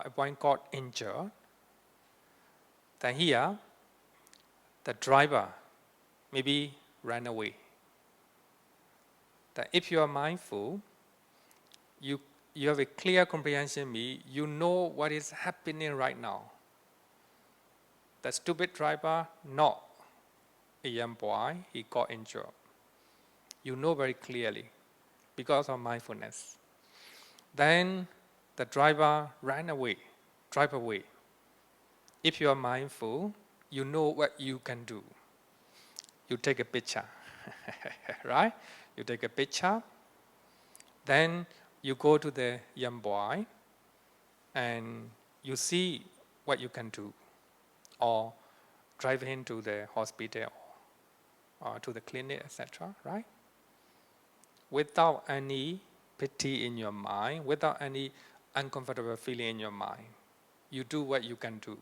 point got injured, then here, the driver maybe ran away. That if you are mindful, you have a clear comprehension, you know what is happening right now. The stupid driver, not a young boy, he got injured. You know very clearly because of mindfulness. Then the driver ran away, drive away. If you are mindful, you know what you can do. You take a picture, right? You take a picture, then you go to the young boy and you see what you can do, or drive him to the hospital or to the clinic, etc., right? Without any pity in your mind, without any uncomfortable feeling in your mind, you do what you can do.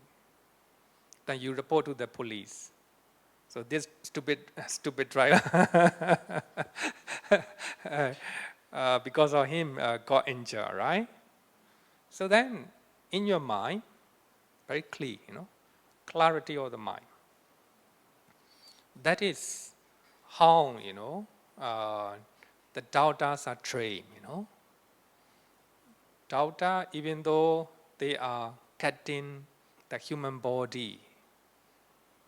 Then you report to the police. So this stupid driver, because of him, got injured, right? So then, in your mind, very clear, clarity of the mind. That is how, the doubters are trained, Doubter, even though they are getting the human body,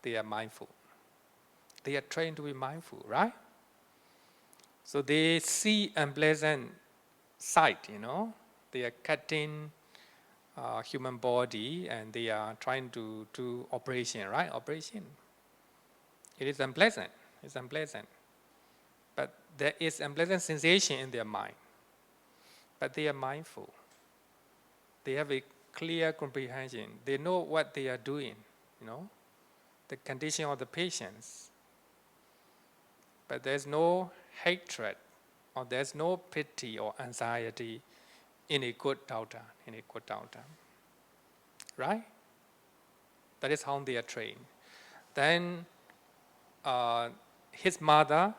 they are mindful. They are trained to be mindful, right? So they see unpleasant sight, They are cutting human body and they are trying to do operation, right? Operation. It is unpleasant. It's unpleasant. But there is unpleasant sensation in their mind. But they are mindful. They have a clear comprehension. They know what they are doing, the condition of the patients. But there's no hatred or there's no pity or anxiety in a good doubter, right? That is how they are trained. Then his mother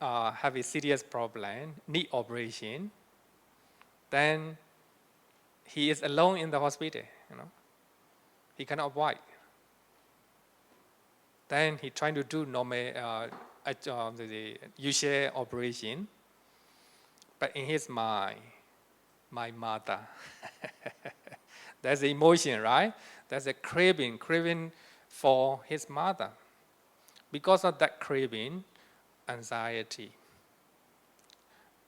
have a serious problem, need operation. Then he is alone in the hospital, He cannot avoid. Then he trying to do normal, the usual operation, but in his mind, my mother. There's the emotion, right? There's a craving for his mother. Because of that craving, anxiety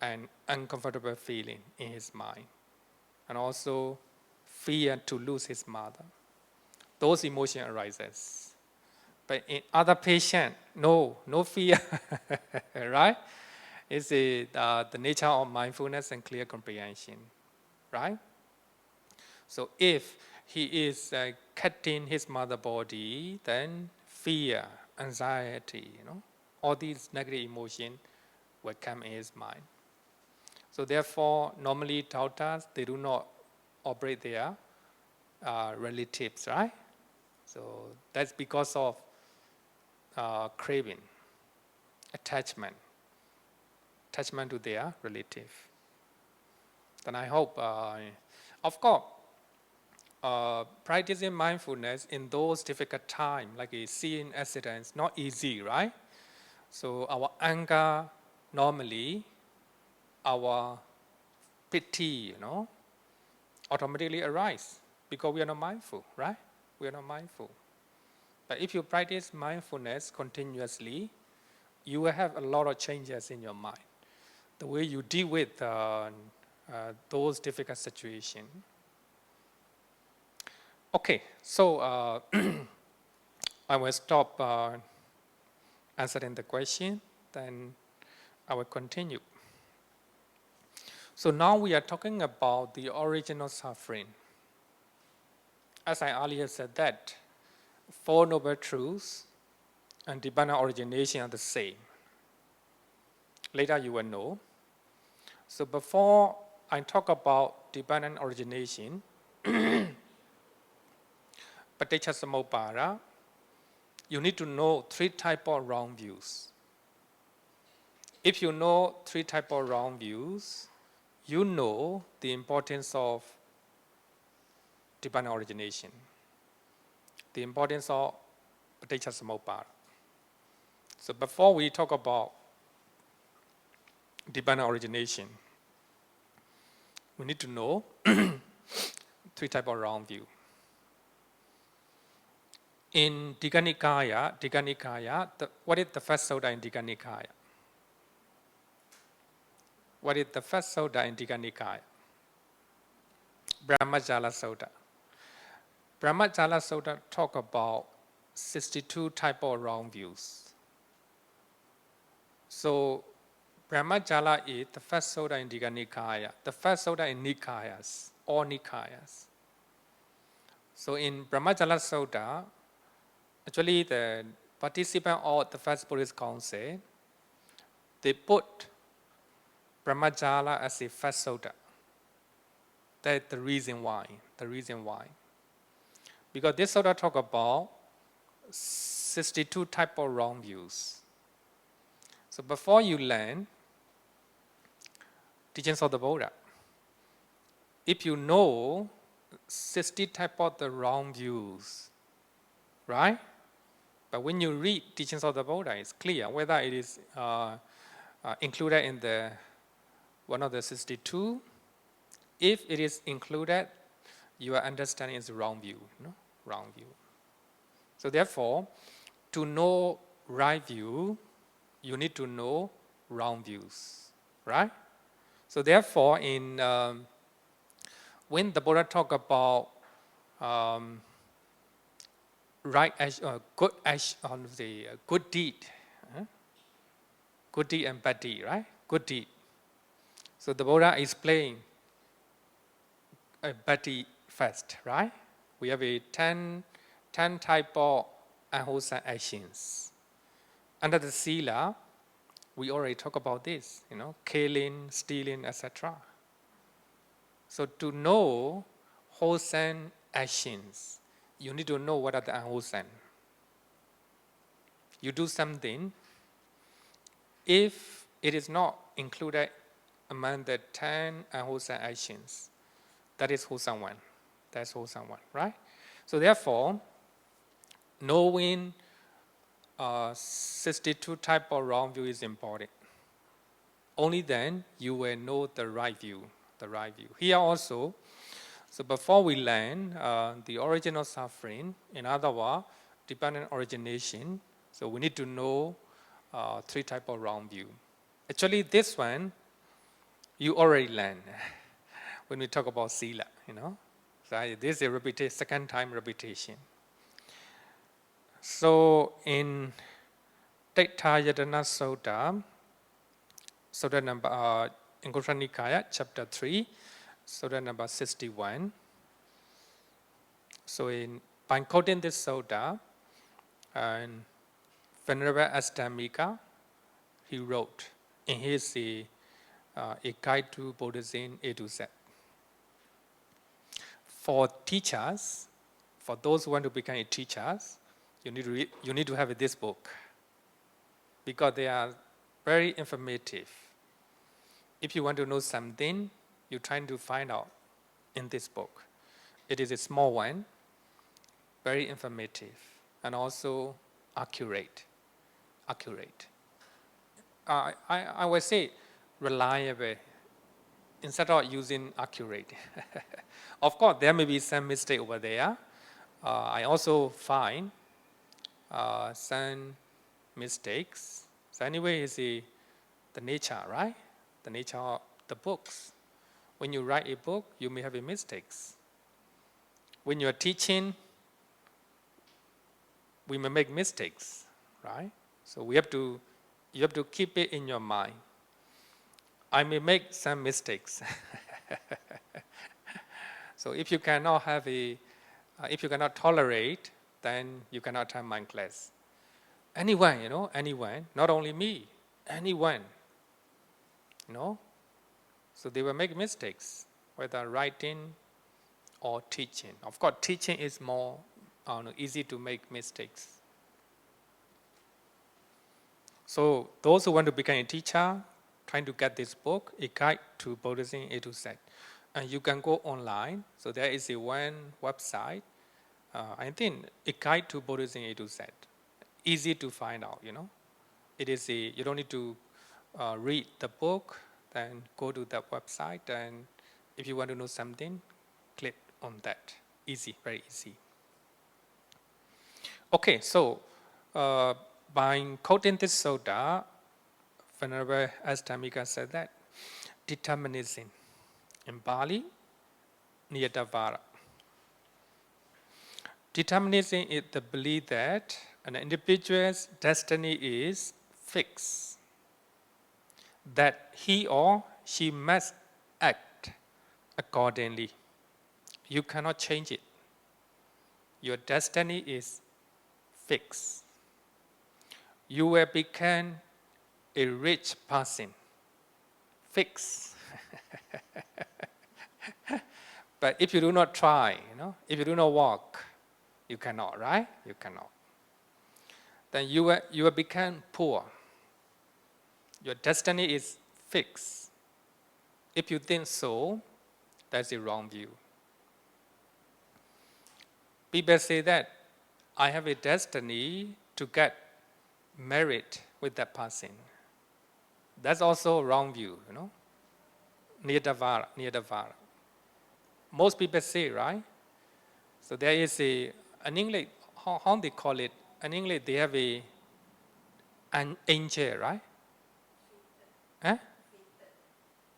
and uncomfortable feeling in his mind, and also fear to lose his mother. Those emotions arises. But in other patient, no fear, right? It's the nature of mindfulness and clear comprehension, right? So if he is cutting his mother body, then fear, anxiety, all these negative emotions will come in his mind. So therefore, normally Tautas, they do not operate their relatives, right? So that's because of craving, attachment to their relative. Then I hope, of course, practicing mindfulness in those difficult times, like seeing accidents, not easy, right? So our anger, normally, our pity, automatically arise because we are not mindful, right? We are not mindful. But if you practice mindfulness continuously, you will have a lot of changes in your mind. The way you deal with those difficult situations. Okay, so I will stop answering the question, then I will continue. So now we are talking about the original suffering. As I earlier said that, Four Noble Truths and dependent origination are the same. Later you will know. So before I talk about dependent origination, Paticcasamuppada, you need to know three types of wrong views. If you know three types of wrong views, you know the importance of dependent origination, the importance of Paticcasamuppada. So before we talk about dependent origination, we need to know three types of wrong view. In Dukkhanirodha, what is the first sutta in Dukkhanirodha? What is the first sutta in Dukkhanirodha? Brahmajala Sutta. Brahmajala Sutta talk about 62 type of wrong views. So Brahmajala is the first sutta in Dukkhanirodha, the first sutta in Nikayas, all Nikayas. So in Brahmajala Sutta, actually the participant of the first Buddhist council, they put Brahmajala as the first sutta. That's the reason why. Because this sutta talk about 62 type of wrong views. So before you learn teachings of the Buddha, if you know 60 type of the wrong views, right? But when you read teachings of the Buddha, it's clear whether it is included in the one of the 62. If it is included, your understanding is wrong view, wrong view. So therefore, to know right view, you need to know wrong views, right? So therefore, in when the Buddha talk about good deed, good deed and bad deed, right? Good deed. So the Buddha explained a bad deed first, right? We have a 10 type of unwholesome actions. Under the Sila, we already talk about this, killing, stealing, etc. So to know wholesome actions, you need to know what are the unwholesome. You do something, if it is not included among the 10 unwholesome actions, that is wholesome one. That's wholesome one, right? So therefore, knowing 62 type of wrong view is important. Only then you will know the right view, Here also, so before we learn the origin of suffering, in other words, dependent origination, so we need to know 3 type of wrong view. Actually, this one, you already learned when we talk about sila, So this is a second time repetition. So in Dukkhayadana Sutta, Sutta number, in Anguttara Nikaya, chapter 3, Sutta number 61. So by quoting this Sutta, and Venerable Astamika, he wrote in his A Guide to Buddhism A to Z. For teachers, for those who want to become teachers, you need to have this book because they are very informative. If you want to know something, you're trying to find out in this book. It is a small one, very informative, and also accurate. I would say reliable instead of using accurate. Of course, there may be some mistake over there. I also find some mistakes. So anyway, it's the nature, right? The nature of the books. When you write a book, you may have mistakes. When you're teaching, we may make mistakes, right? So you have to keep it in your mind. I may make some mistakes. So if you cannot if you cannot tolerate, then you cannot attend my class. Anyone, not only me, anyone, So they will make mistakes, whether writing or teaching. Of course, teaching is more easy to make mistakes. So those who want to become a teacher, trying to get this book, A Guide to Buddhism A to Z. And you can go online. So there is one website. I think A Guide to Buddhism A to Z. Easy to find out, It is you don't need to read the book, then go to that website, and if you want to know something, click on that. Easy, very easy. Okay, so by quoting this Sutta, Venerable Astamika said that determinism, in Bali, niyatavara. Determinism is the belief that an individual's destiny is fixed, that he or she must act accordingly. You cannot change it. Your destiny is fixed. You will become a rich person. Fixed. But if you do not try, if you do not walk, you cannot, right? You cannot. Then you will become poor. Your destiny is fixed. If you think so, that's a wrong view. People say that I have a destiny to get married with that person. That's also a wrong view, Niyatavara. Most people say, right? So there is an English, how they call it? In English, they have an angel, right?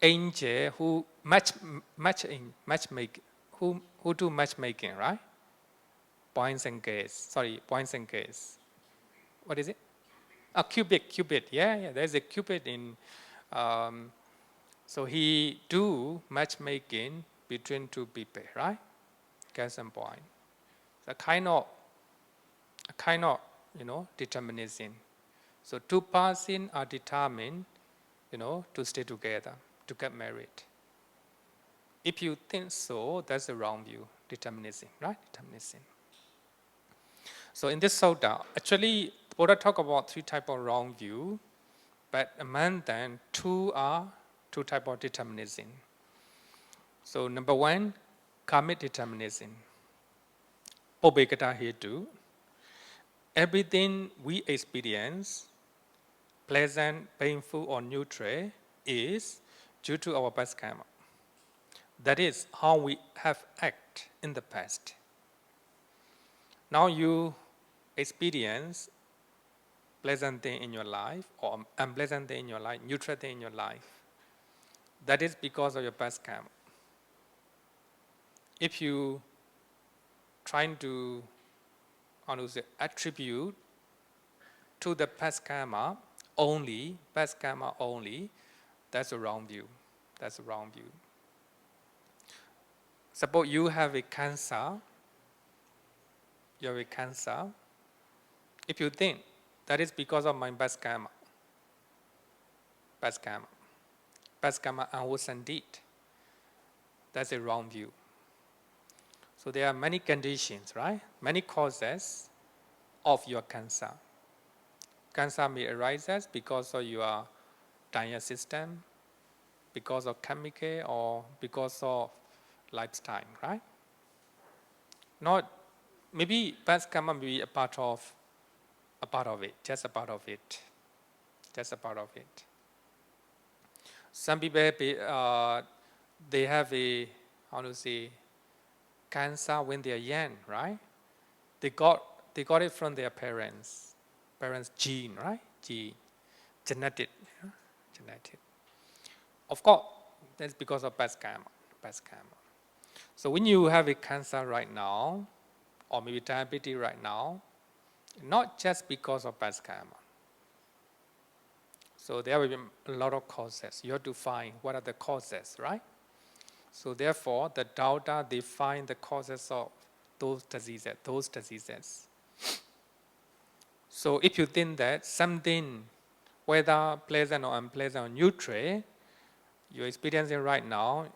Angel who matchmaking, who do matchmaking, right? Points and gaze. What is it? Cupid. Yeah. There's a Cupid in. So he do matchmaking between two people, right? Gas and point. So kind of, determinism. So two persons are determined, to stay together, to get married. If you think so, that's the wrong view, determinism, right? Determinism. So in this Sutta, actually, Buddha talk about 3 types of wrong view, but among them, 2 types of determinism. So number 1, karmic determinism, Pubbekata-hetu, everything we experience, pleasant, painful, or neutral, is due to our past karma. That is how we have acted in the past. Now you experience pleasant thing in your life or unpleasant thing in your life, neutral thing in your life. That is because of your past karma. If you trying to attribute to the past karma only, that's a wrong view. That's a wrong view. Suppose you have a cancer. You have a cancer. If you think that is because of my past karma, past karma unwholesome deed, that's a wrong view. So there are many conditions, right? Many causes of your cancer. Cancer may arise because of your diet system, because of chemical, or because of lifestyle, right? Not maybe past karma may be a part of it, just a part of it, just a part of it. Some people they have a cancer when they are young, right? They got it from their parents gene, right? Gene, genetic. Of course, that's because of past karma. So when you have a cancer right now, or maybe diabetes right now, not just because of past karma. So there will be a lot of causes. You have to find what are the causes, right? So therefore, the Taoists define the causes of those diseases. So if you think that something, whether pleasant or unpleasant or neutral, you're experiencing right now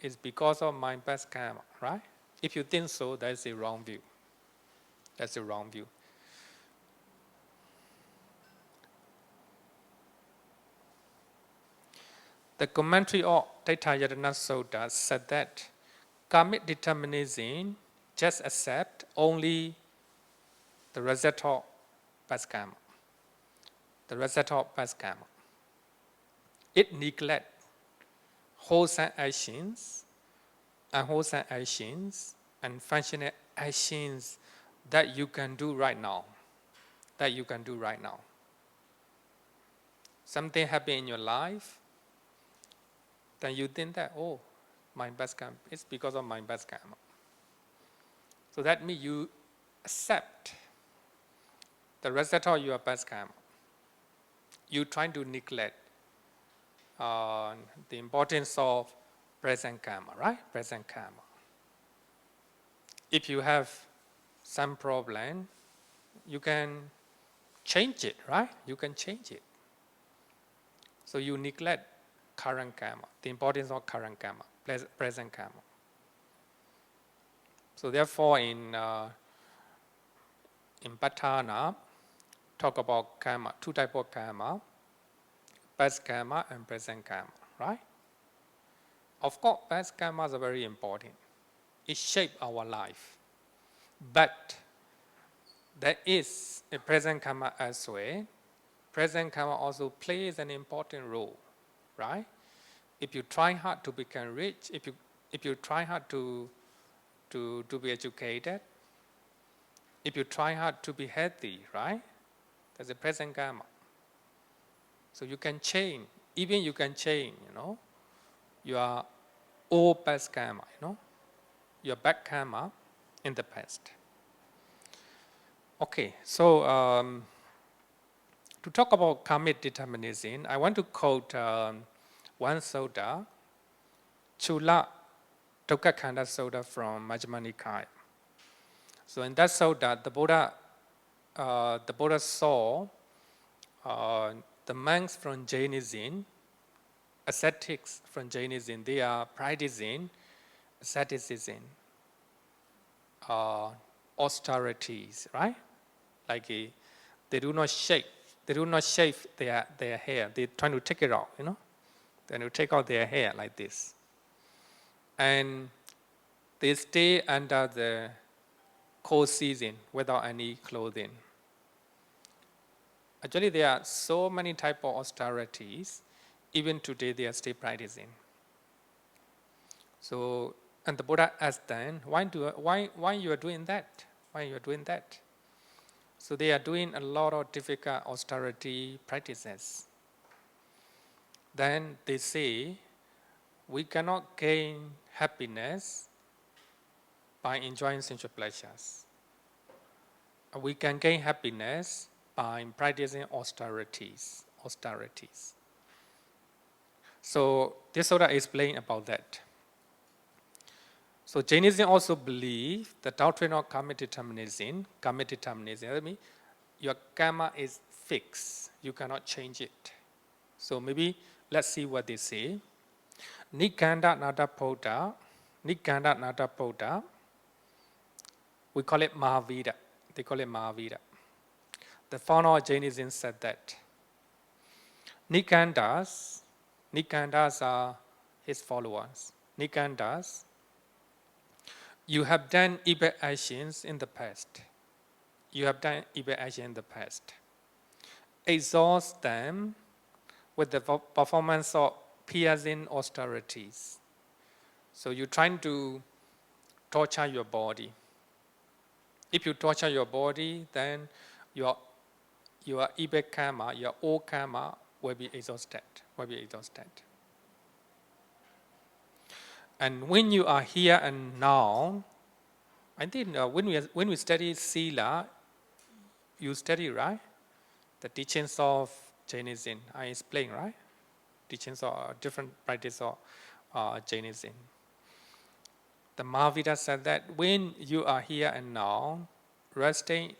is because of my past karma, right? If you think so, that's a wrong view. That's a wrong view. The commentary of Taitthayatana Sutta said that karmic determinism just accept only the result of past karma. The result of past karma. It neglects wholesome actions, unwholesome actions, and functional actions that you can do right now. Something happened in your life, then you think that, oh, my past karma, it's because of my past karma. So that means you accept the result of your past karma. You try to neglect the importance of present karma, right? Present karma. If you have some problem, you can change it, right? You can change it. So you neglect current karma, the importance of current karma, present karma. So therefore, in Patthana, talk about karma, two types of karma, past karma and present karma, right? Of course, past karmas are very important. It shapes our life. But there is a present karma as well. Present karma also plays an important role, right? If you try hard to become rich, if you try hard to be educated, if you try hard to be healthy, right? That's a present karma. So you can change, even you can change, your old past karma, your bad karma in the past. Okay, so to talk about karmic determinism, I want to quote one sutta, Chula Dukkhakhanda Sutta from Majjhima Nikaya. So in that sutta, the Buddha saw the monks from Jainism, ascetics from Jainism, they are practicing asceticism, austerities, right? Like they do not shave their hair. They're trying to take it out, They take out their hair like this. And they stay under the cold season without any clothing. Actually, there are so many types of austerities. Even today, they are still practicing. So, and the Buddha asked them, why you are doing that? Why you are doing that? So they are doing a lot of difficult austerity practices. Then they say, we cannot gain happiness by enjoying sensual pleasures. We can gain happiness by practicing austerities. So this sort of explain about that. So Jainism also believe the doctrine of karmic determinism. Karmic determinism, that means your karma is fixed. You cannot change it. So maybe let's see what they say. Nikanda Nada Bodha, Nikanda Nada Bodha, we call it Mahavira. They call it Mahavira. The founder of Jainism said that. Nikandas are his followers. Nikandas, you have done evil actions in the past. Exhaust them with the performance of piercing austerities. So you're trying to torture your body. If you torture your body, then your evil karma, your old karma will be exhausted. And when you are here and now, I think when we study Sila, you study, right? The teachings of Jainism, I explain, right? Teachings of different practice of Jainism. The Mahavira said that when you are here and now, resting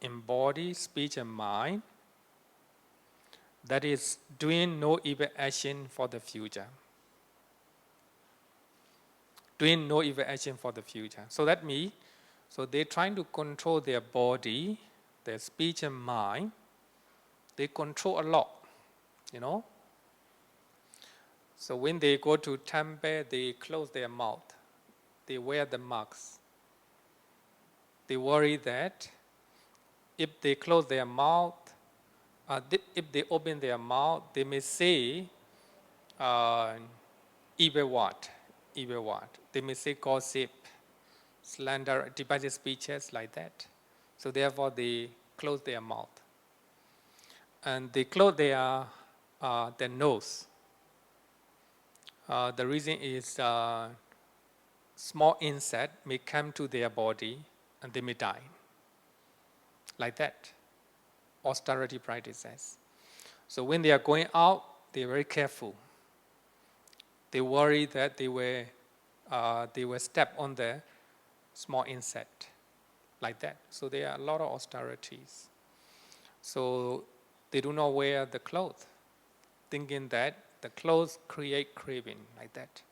in body, speech, and mind, that is doing no evil action for the future. Doing no evil action for the future. So that means, so they're trying to control their body, their speech and mind. They control a lot, you know. So when they go to temple, they close their mouth. They wear the masks. They worry that if they close their mouth, if they open their mouth, they may say evil word. They may say gossip, slander, divided speeches like that. So therefore they close their mouth. And they close their nose. The reason is small insect may come to their body and they may die. Like that. Austerity practices. So when they are going out, they are very careful. They worry that they will step on the small insect. Like that. So there are a lot of austerities. So they do not wear the clothes, thinking that the clothes create craving, like that.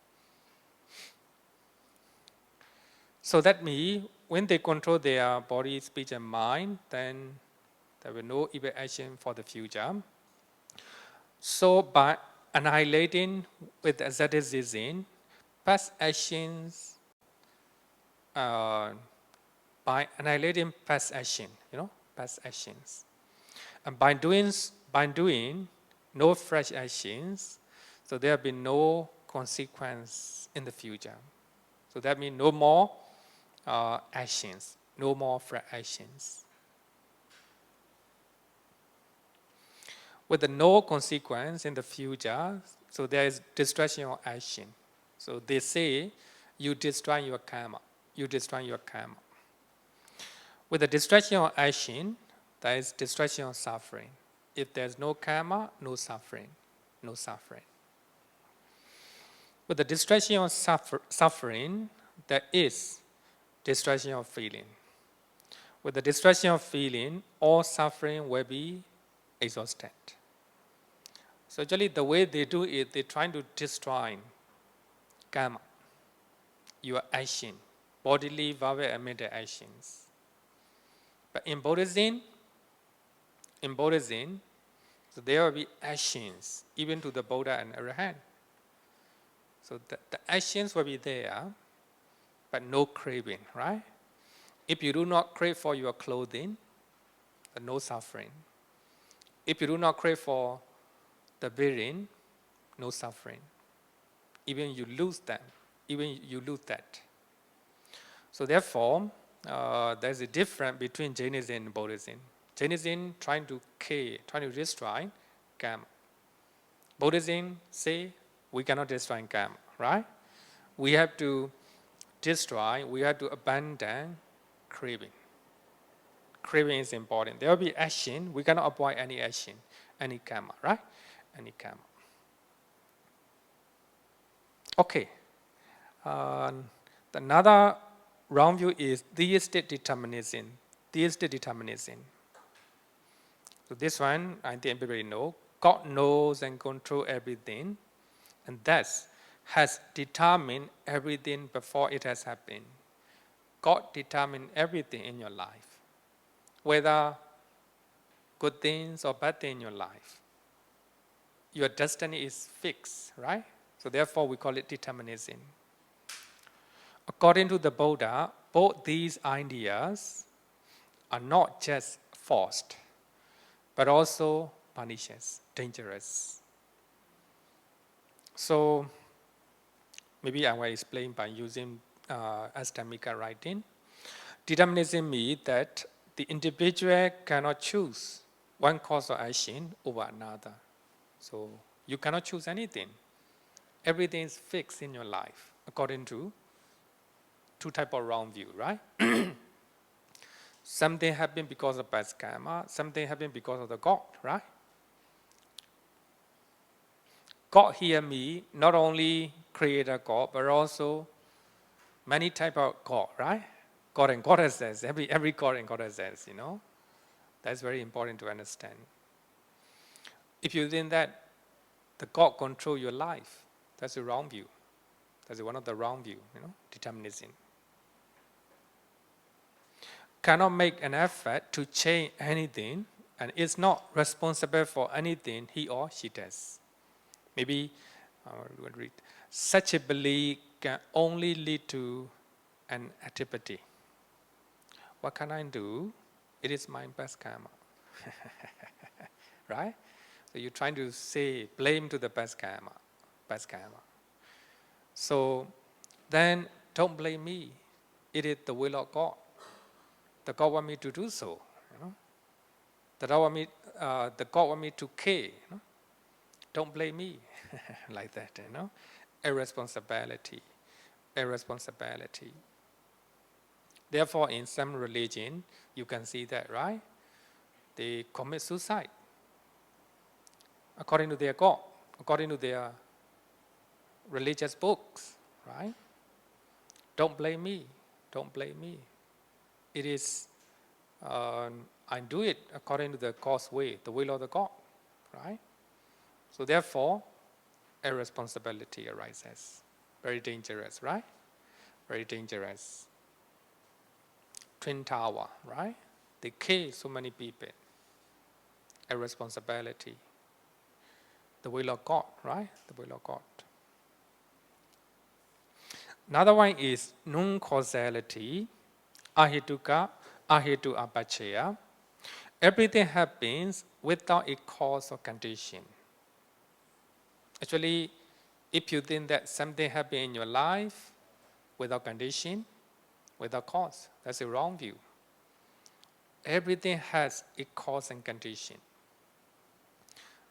So that means when they control their body, speech, and mind, then there will be no evil action for the future. So by annihilating with asceticism, past actions, by annihilating past action, past actions. And by doing no fresh actions, so there will be no consequence in the future. So that means no more actions, no more fresh actions. With the no consequence in the future, so there is destruction of action. So they say, you destroy your karma. With the destruction of action, there is destruction of suffering. If there's no karma, no suffering. With the destruction of suffering, there is destruction of feeling. With the destruction of feeling, all suffering will be exhausted. So actually the way they do it, they're trying to destroy karma, your action, bodily, verbal, and mental actions. But in Buddhism, so there will be actions, even to the Buddha and Arahant. So the actions will be there, but no craving, right? If you do not crave for your clothing, then no suffering. If you do not crave for the breathing, no suffering. Even you lose them, even you lose that. So therefore, there's a difference between Jainism and Buddhism. Jainism trying to destroy karma. Buddhism say we cannot destroy karma, right? We have to abandon craving. Craving is important. There will be action. We cannot avoid any action, any karma, right? Any karma. Okay. Another wrong view is theistic determinism. Theistic determinism. So this one, I think everybody knows. God knows and controls everything, and thus has determined everything before it has happened. God determined everything in your life, whether good things or bad things in your life. Your destiny is fixed, right? So therefore we call it determinism. According to the Buddha, both these ideas are not just forced, but also pernicious, dangerous. So maybe I will explain by using Astamika writing. Determinism means that the individual cannot choose one cause or action over another. So you cannot choose anything. Everything is fixed in your life according to two types of wrong view, right? Something happened because of past karma, something happened because of the God, right? God here means not only creator God, but also many types of God, right? God and goddesses, every God and goddesses, you know. That's very important to understand. If you think that the God control your life, that's a wrong view. That's one of the wrong view, you know, determinism. Cannot make an effort to change anything and is not responsible for anything he or she does. Maybe we'll read. Such a belief can only lead to an antipathy. What can I do? It is my past karma. Right? So you're trying to say blame to the past karma. So then don't blame me. It is the will of God. The God want me to do so. You know? The God want me to care. You know? Don't blame me like that. You know, irresponsibility. Therefore, in some religion, you can see that, right? They commit suicide according to their God, according to their religious books, right? Don't blame me. It is, I do it according to the God's way, the will of the God, right? So therefore, irresponsibility arises. Very dangerous, right? Very dangerous. Twin Tower, right? They kill so many people. Irresponsibility. The will of God, right? The will of God. Another one is non-causality, ahetu-appaccayā. Everything happens without a cause or condition. Actually, if you think that something happened in your life without condition, without cause, that's a wrong view. Everything has a cause and condition.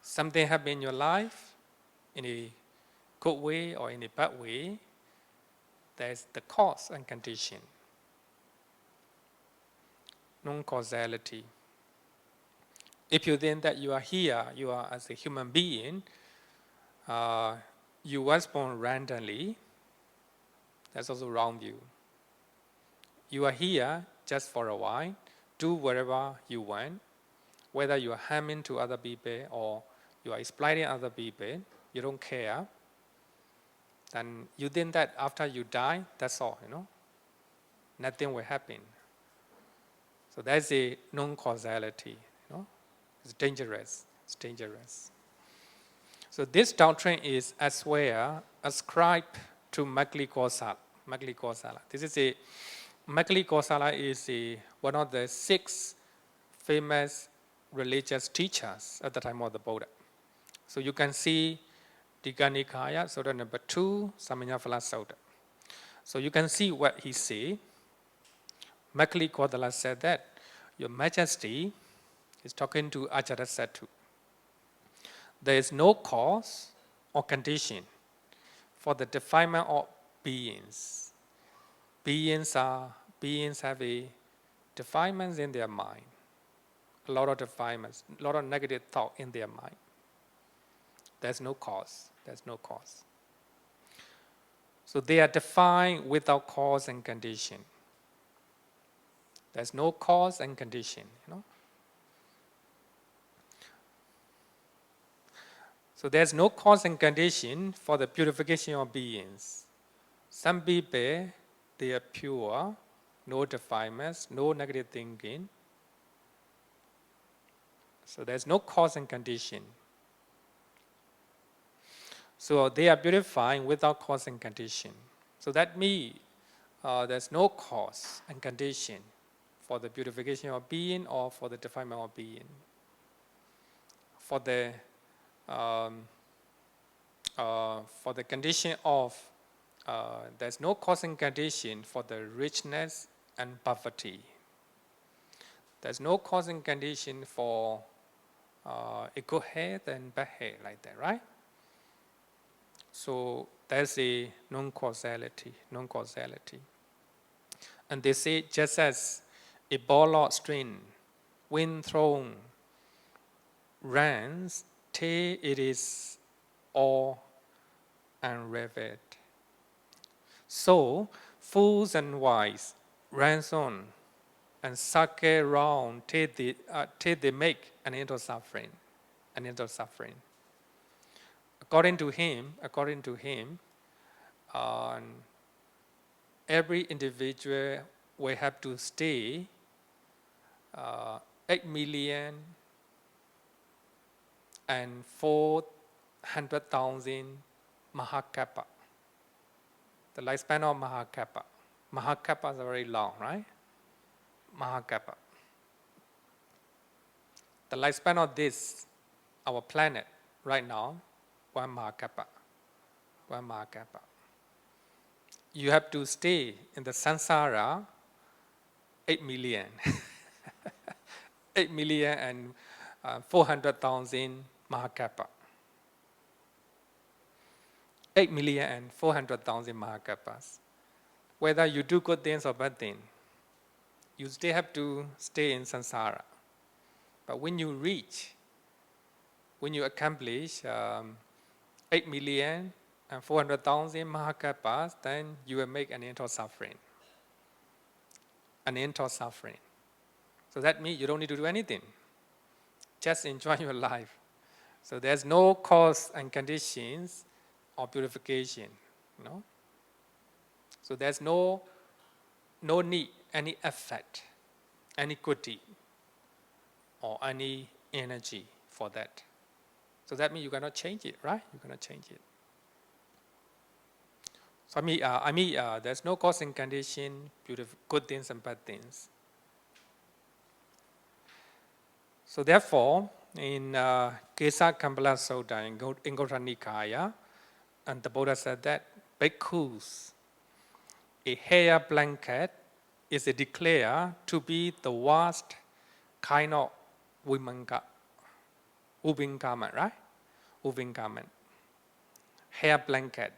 Something happened in your life in a good way or in a bad way, there's the cause and condition. Non-causality. If you think that you are here, you are as a human being, you was born randomly, that's also wrong view. You are here just for a while, do whatever you want, whether you are harming to other people or you are exploiting other people, you don't care. Then you think that after you die, that's all, you know, nothing will happen. So that's a non-causality, you know, it's dangerous. So this doctrine is as well ascribed to Maglicosat. Micchādiṭṭhi. This is a Micchādiṭṭhi is one of the 6 famous religious teachers at the time of the Buddha. So you can see Dukkhanirodha, Sutta number 2, Samanyaphala Sutta. So you can see what he say. Micchādiṭṭhi said that, Your Majesty is talking to Ajatasattu. There is no cause or condition for the defilement of beings. Beings have a defilements in their mind. A lot of defilements, a lot of negative thought in their mind. There's no cause. There's no cause. So they are defined without cause and condition. There's no cause and condition, So there's no cause and condition for the purification of beings. Some people, they are pure, no defilements, no negative thinking. So there's no cause and condition. So they are purifying without cause and condition. So that means there's no cause and condition for the purification of being or for the defilement of being. For the condition of, there's no cause and condition for the richness and poverty. There's no cause and condition for a good health and bad health, like that, right? So there's a non-causality. And they say just as a ball of string, when thrown, runs till it is all unraveled. So fools and wise runs on and circle round till they make an end of suffering. According to him, every individual will have to stay 8,400,000 mahakapa. The lifespan of mahakapa. Mahakapa is very long, right? Mahakapa. The lifespan of this, our planet, right now, 1 mahakapa. You have to stay in the samsara 8 million. 8,400,000 mahakapa. 8,400,000 mahakapas. Whether you do good things or bad things, you still have to stay in samsara. But when you accomplish 8,400,000 mahakapas, then you will make an end of suffering. So that means you don't need to do anything. Just enjoy your life. So there's no cause and conditions of purification. So there's no need, any effort, any good deed, or any energy for that. So that means you cannot change it, right? You cannot change it. So there's no cause and condition, good things and bad things. So therefore, in Cessation Sutta in Anguttara Nikaya, and the Buddha said that bhikkhus, a hair blanket is declared to be the worst kind of woven garment, right? Woven garment. Hair blanket.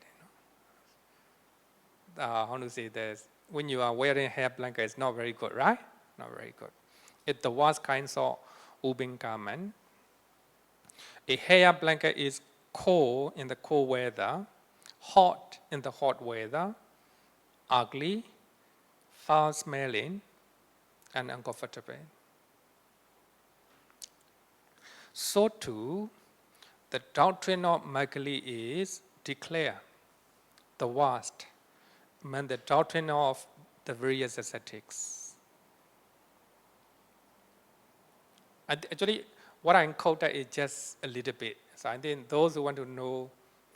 How to say this? When you are wearing a hair blanket, it's not very good, right? Not very good. It's the worst kind of woven garment. A hair blanket is cold in the cold weather, hot in the hot weather, ugly, foul-smelling, and uncomfortable. So too, the doctrine of Micchādiṭṭhi is declared the worst, the doctrine of the various ascetics. Actually, what I quoted is just a little bit. So I think those who want to know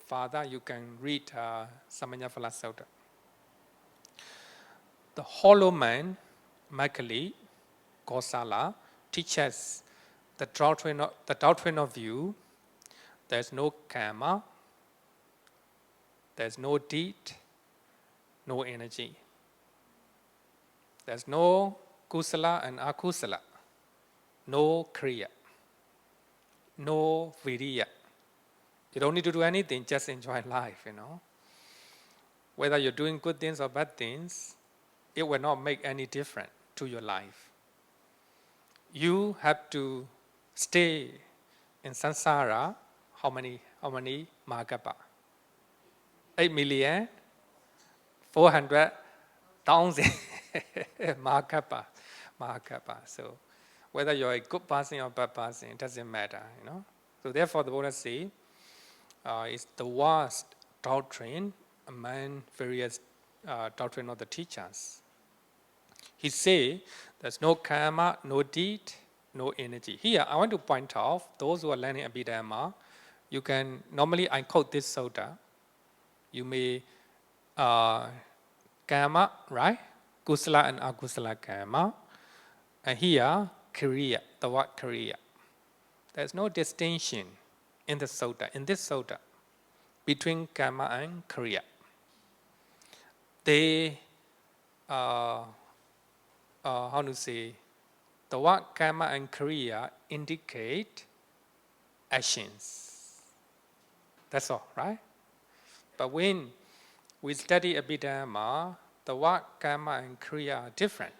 further, you can read Samanyaphala Sutta. the hollow man, micchādiṭṭhi, teaches the doctrine of view. There's no karma, there's no deed, no energy. There's no kusala and akusala, no kriya, no viriya. You don't need to do anything, just enjoy life, Whether you're doing good things or bad things, it will not make any difference to your life. You have to stay in samsara, how many mahakapa? 8,400,000 mahakapa. So whether you're a good person or bad person, it doesn't matter, So therefore the Buddha says, it's the vast doctrine among various doctrine of the teachers. He say there's no karma, no deed, no energy. Here I want to point out, those who are learning Abhidhamma, you can, normally I quote this sutta, you may karma, right? Kusala and akusala karma. And here, kriya, the word kriya. There's no distinction in this sutta, between karma and kriya. They, how to say, the word karma and kriya indicate actions. That's all, right? But when we study Abhidhamma, the word karma and kriya are different.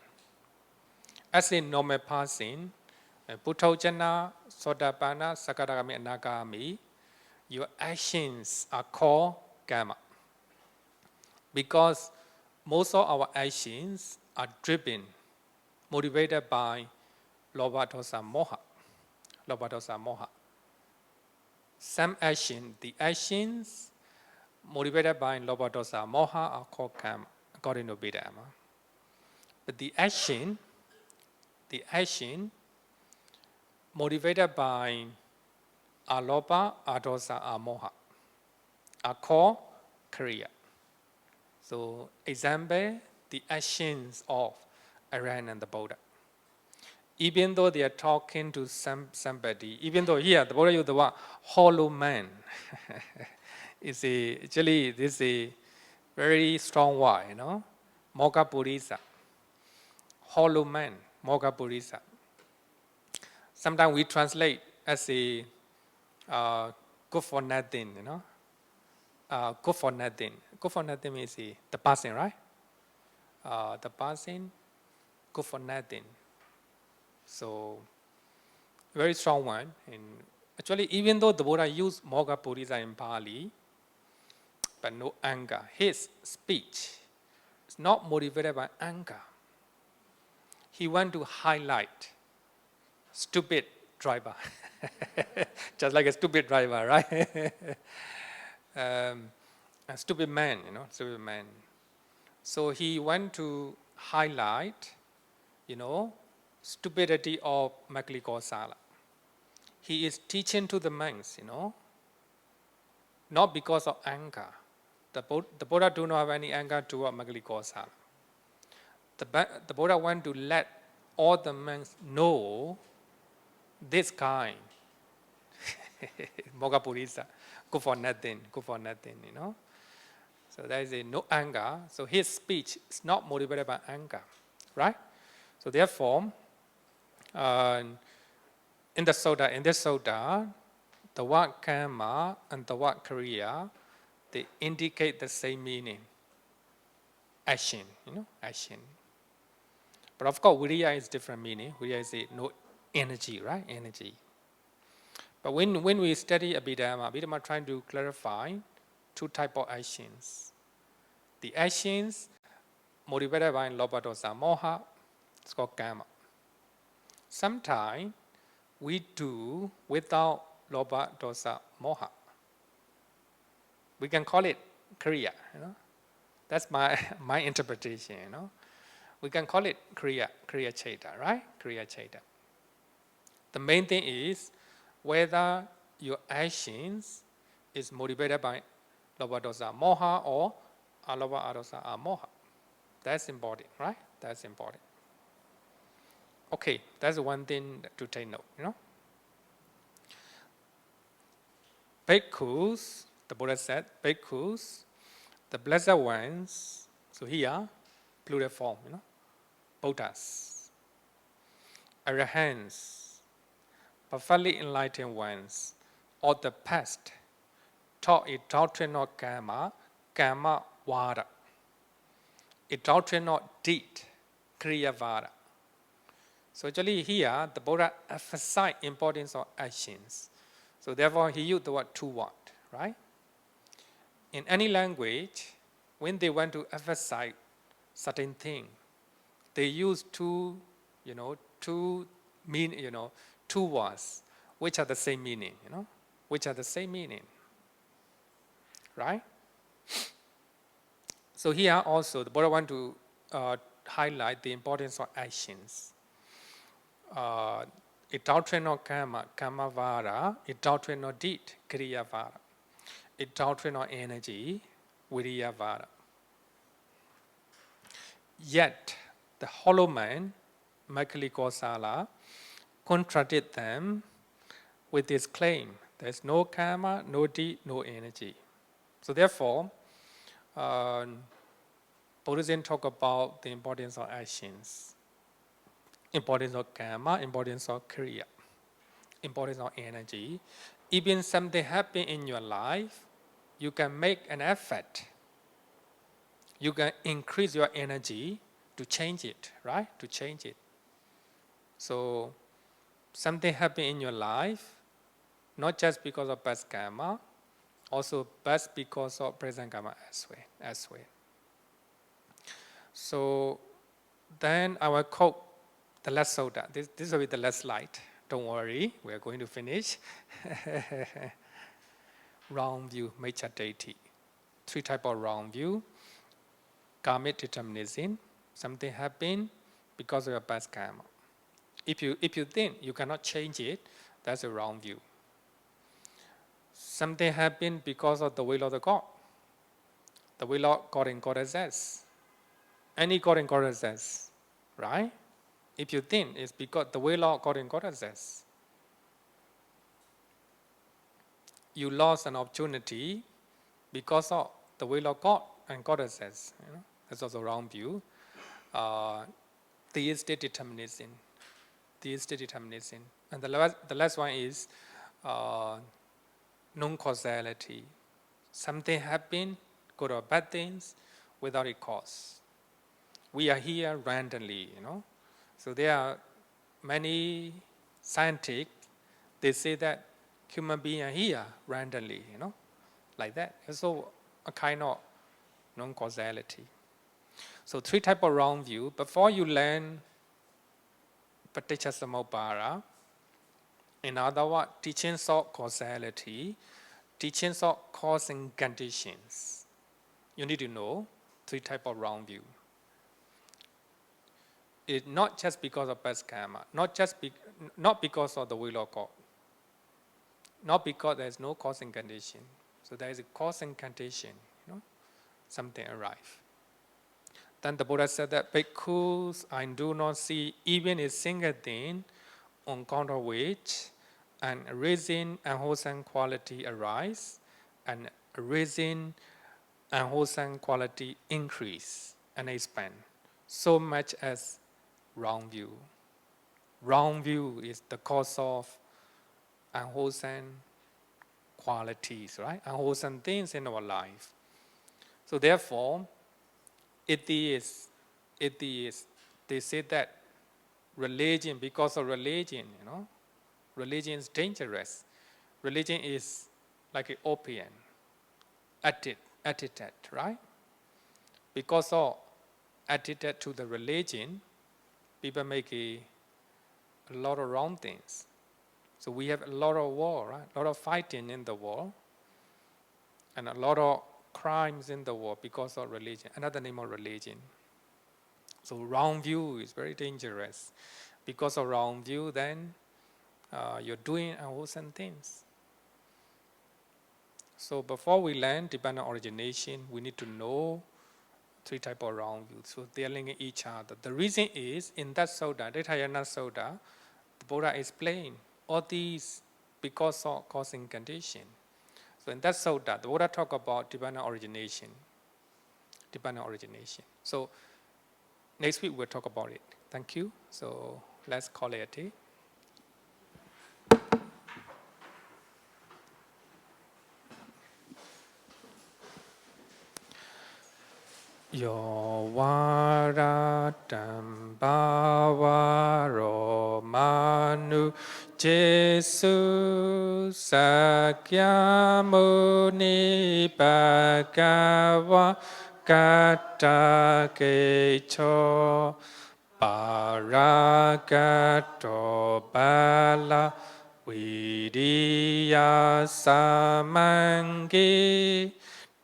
As a normal person, Puthojana, Sotapanna, Sakadagami, and Anagami, your actions are called karma. Because most of our actions are driven, motivated by lobha, dosa, moha. Lobha, dosa, moha. Some action, the actions motivated by lobha, dosa, moha are called karma, according to Abhidhamma. But the action motivated by alobha, adosa, amoha are called kriya. So, example, the actions of Arahant and the Buddha. Even though they are talking to somebody, even though here the Buddha used the word hollow man, actually this is a very strong word, Mokkha Purisa. Hollow man, Mokkha Purisa. Sometimes we translate as a good for nothing, good for nothing. Good for nothing means the person, right? The person, good for nothing. So, very strong one. And actually, even though the Buddha used Mokkha Purisa in Pali, but no anger. His speech is not motivated by anger. He wants to highlight stupid driver, just like a stupid driver, right? A stupid man, stupid man. So he wants to highlight, stupidity of micchādiṭṭhi. He is teaching to the monks, not because of anger. The Buddha do not have any anger toward micchādiṭṭhi. The Buddha wants to let all the monks know this kind, Mokkha Purisa, good for nothing, So there is no anger. So his speech is not motivated by anger, right? So therefore, in this sutta, the word karma and the word kriya, they indicate the same meaning. Action, action. But of course, viriya is different meaning. Viriya is no energy, right? Energy. But when we study Abhidhamma trying to clarify two types of actions. The actions motivated by lobha, dosa, moha, it's called karma. Sometimes we do without lobha, dosa, moha. We can call it kriya, That's my interpretation, We can call it kriya chaita, right? Kriya chaita. The main thing is whether your actions is motivated by lobha, dosa, moha or alobha, adosa, amoha. That's important, right? That's important. Okay, that's one thing to take note, Bhikkhus, the Buddha said, bhikkhus, the blessed ones, so here, plural form, Buddhas, arahants, perfectly enlightened ones, of the past, taught a doctrine of karma, karma vada, a doctrine of deed, kriya vada. So actually here, the Buddha emphasized importance of actions. So therefore, he used the word to what, right? In any language, when they want to emphasize certain thing, they use two words, which are the same meaning, which are the same meaning, right? So here also, the Buddha want to highlight the importance of actions. A doctrine of karma, karma vara, a doctrine of deed, kriya vara, a doctrine of energy, viriya vara. Yet, the hollow man, micchādiṭṭhi, contradict them with this claim. There's no karma, no deed, no energy. So therefore, Buddhism talk about the importance of actions, importance of karma, importance of kriya, importance of energy. Even something happen in your life, you can make an effort. You can increase your energy to change it, right? To change it. So something happen in your life, not just because of past karma, also best because of present karma as well. So then I will quote the last sutta. This will be the last slide. Don't worry, we are going to finish. Wrong view, micchādiṭṭhi. 3 types of wrong view. Karmic determinism, something happened because of your past karma. If you think you cannot change it, that's a wrong view. Something happened because of the will of the God. The will of God and Goddesses. Any God and Goddesses, right? If you think it's because the will of God and Goddesses, you lost an opportunity because of the will of God and Goddesses. That's also a wrong view. Theistic determinism. And the last one is non-causality. Something happened, good or bad things, without a cause. We are here randomly, So there are many scientists, they say that human beings are here randomly, like that. It's also a kind of non-causality. So 3 types of wrong view. Before you learn Paticcasamuppada, in other words, teachings of causality, teachings of cause and conditions, you need to know 3 types of wrong view. It's not just because of past karma, not because of the will of God, not because there is no cause and condition. So there is a cause and condition, something arrive. Then the Buddha said that bhikkhus, I do not see even a single thing on account of which an reason and wholesome quality arise, and reason and wholesome quality increase and expand, so much as wrong view. Wrong view is the cause of unwholesome qualities, right? Unwholesome things in our life. So therefore, atheists, they say that religion, because of religion, religion is dangerous. Religion is like an opium, addicted, right? Because of addicted to the religion, people make a lot of wrong things. So we have a lot of war, right? A lot of fighting in the world, and a lot of crimes in the world because of religion, another name of religion. So wrong view is very dangerous. Because of wrong view, then you're doing unwholesome things. So before we learn dependent origination, we need to know three type of wrong views. So they are linking each other. The reason is in that Sutta, Dithayana Sutta, the Buddha explained all these because of causing condition. So in that Sutta, the Buddha talk about dependent origination. Dependent origination. So next week we'll talk about it. Thank you. So let's call it a day. Yo varatam bhavaro manu Jesu sakyamuni bhagava Pubbekata-hetu paragato bala viriya samangi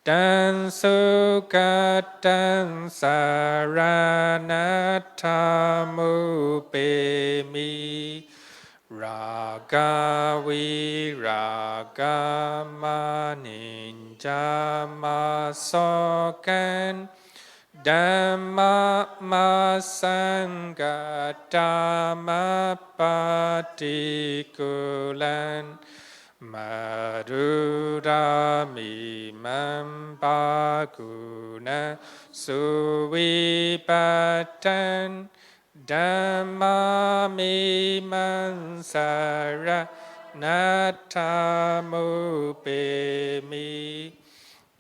Dan sukatan saranatamu bemi raga viraga maninjama sokan Dhamma masanga dhamma patikulan Madhurami mambaguna suvipatan Dhammami mansara natamu bemi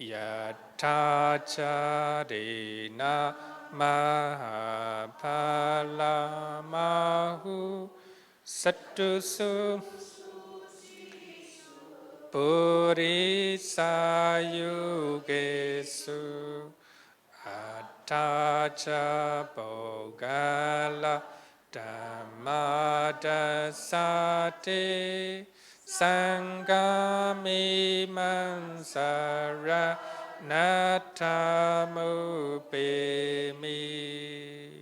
Yatacharina mahapalamahu Sattusu Purisayugesu Attacha Bogala Dhammadasate Sangami Mansara Natamu Bemi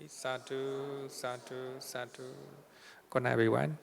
Sadhu, sadhu, sadhu. Good night, everyone.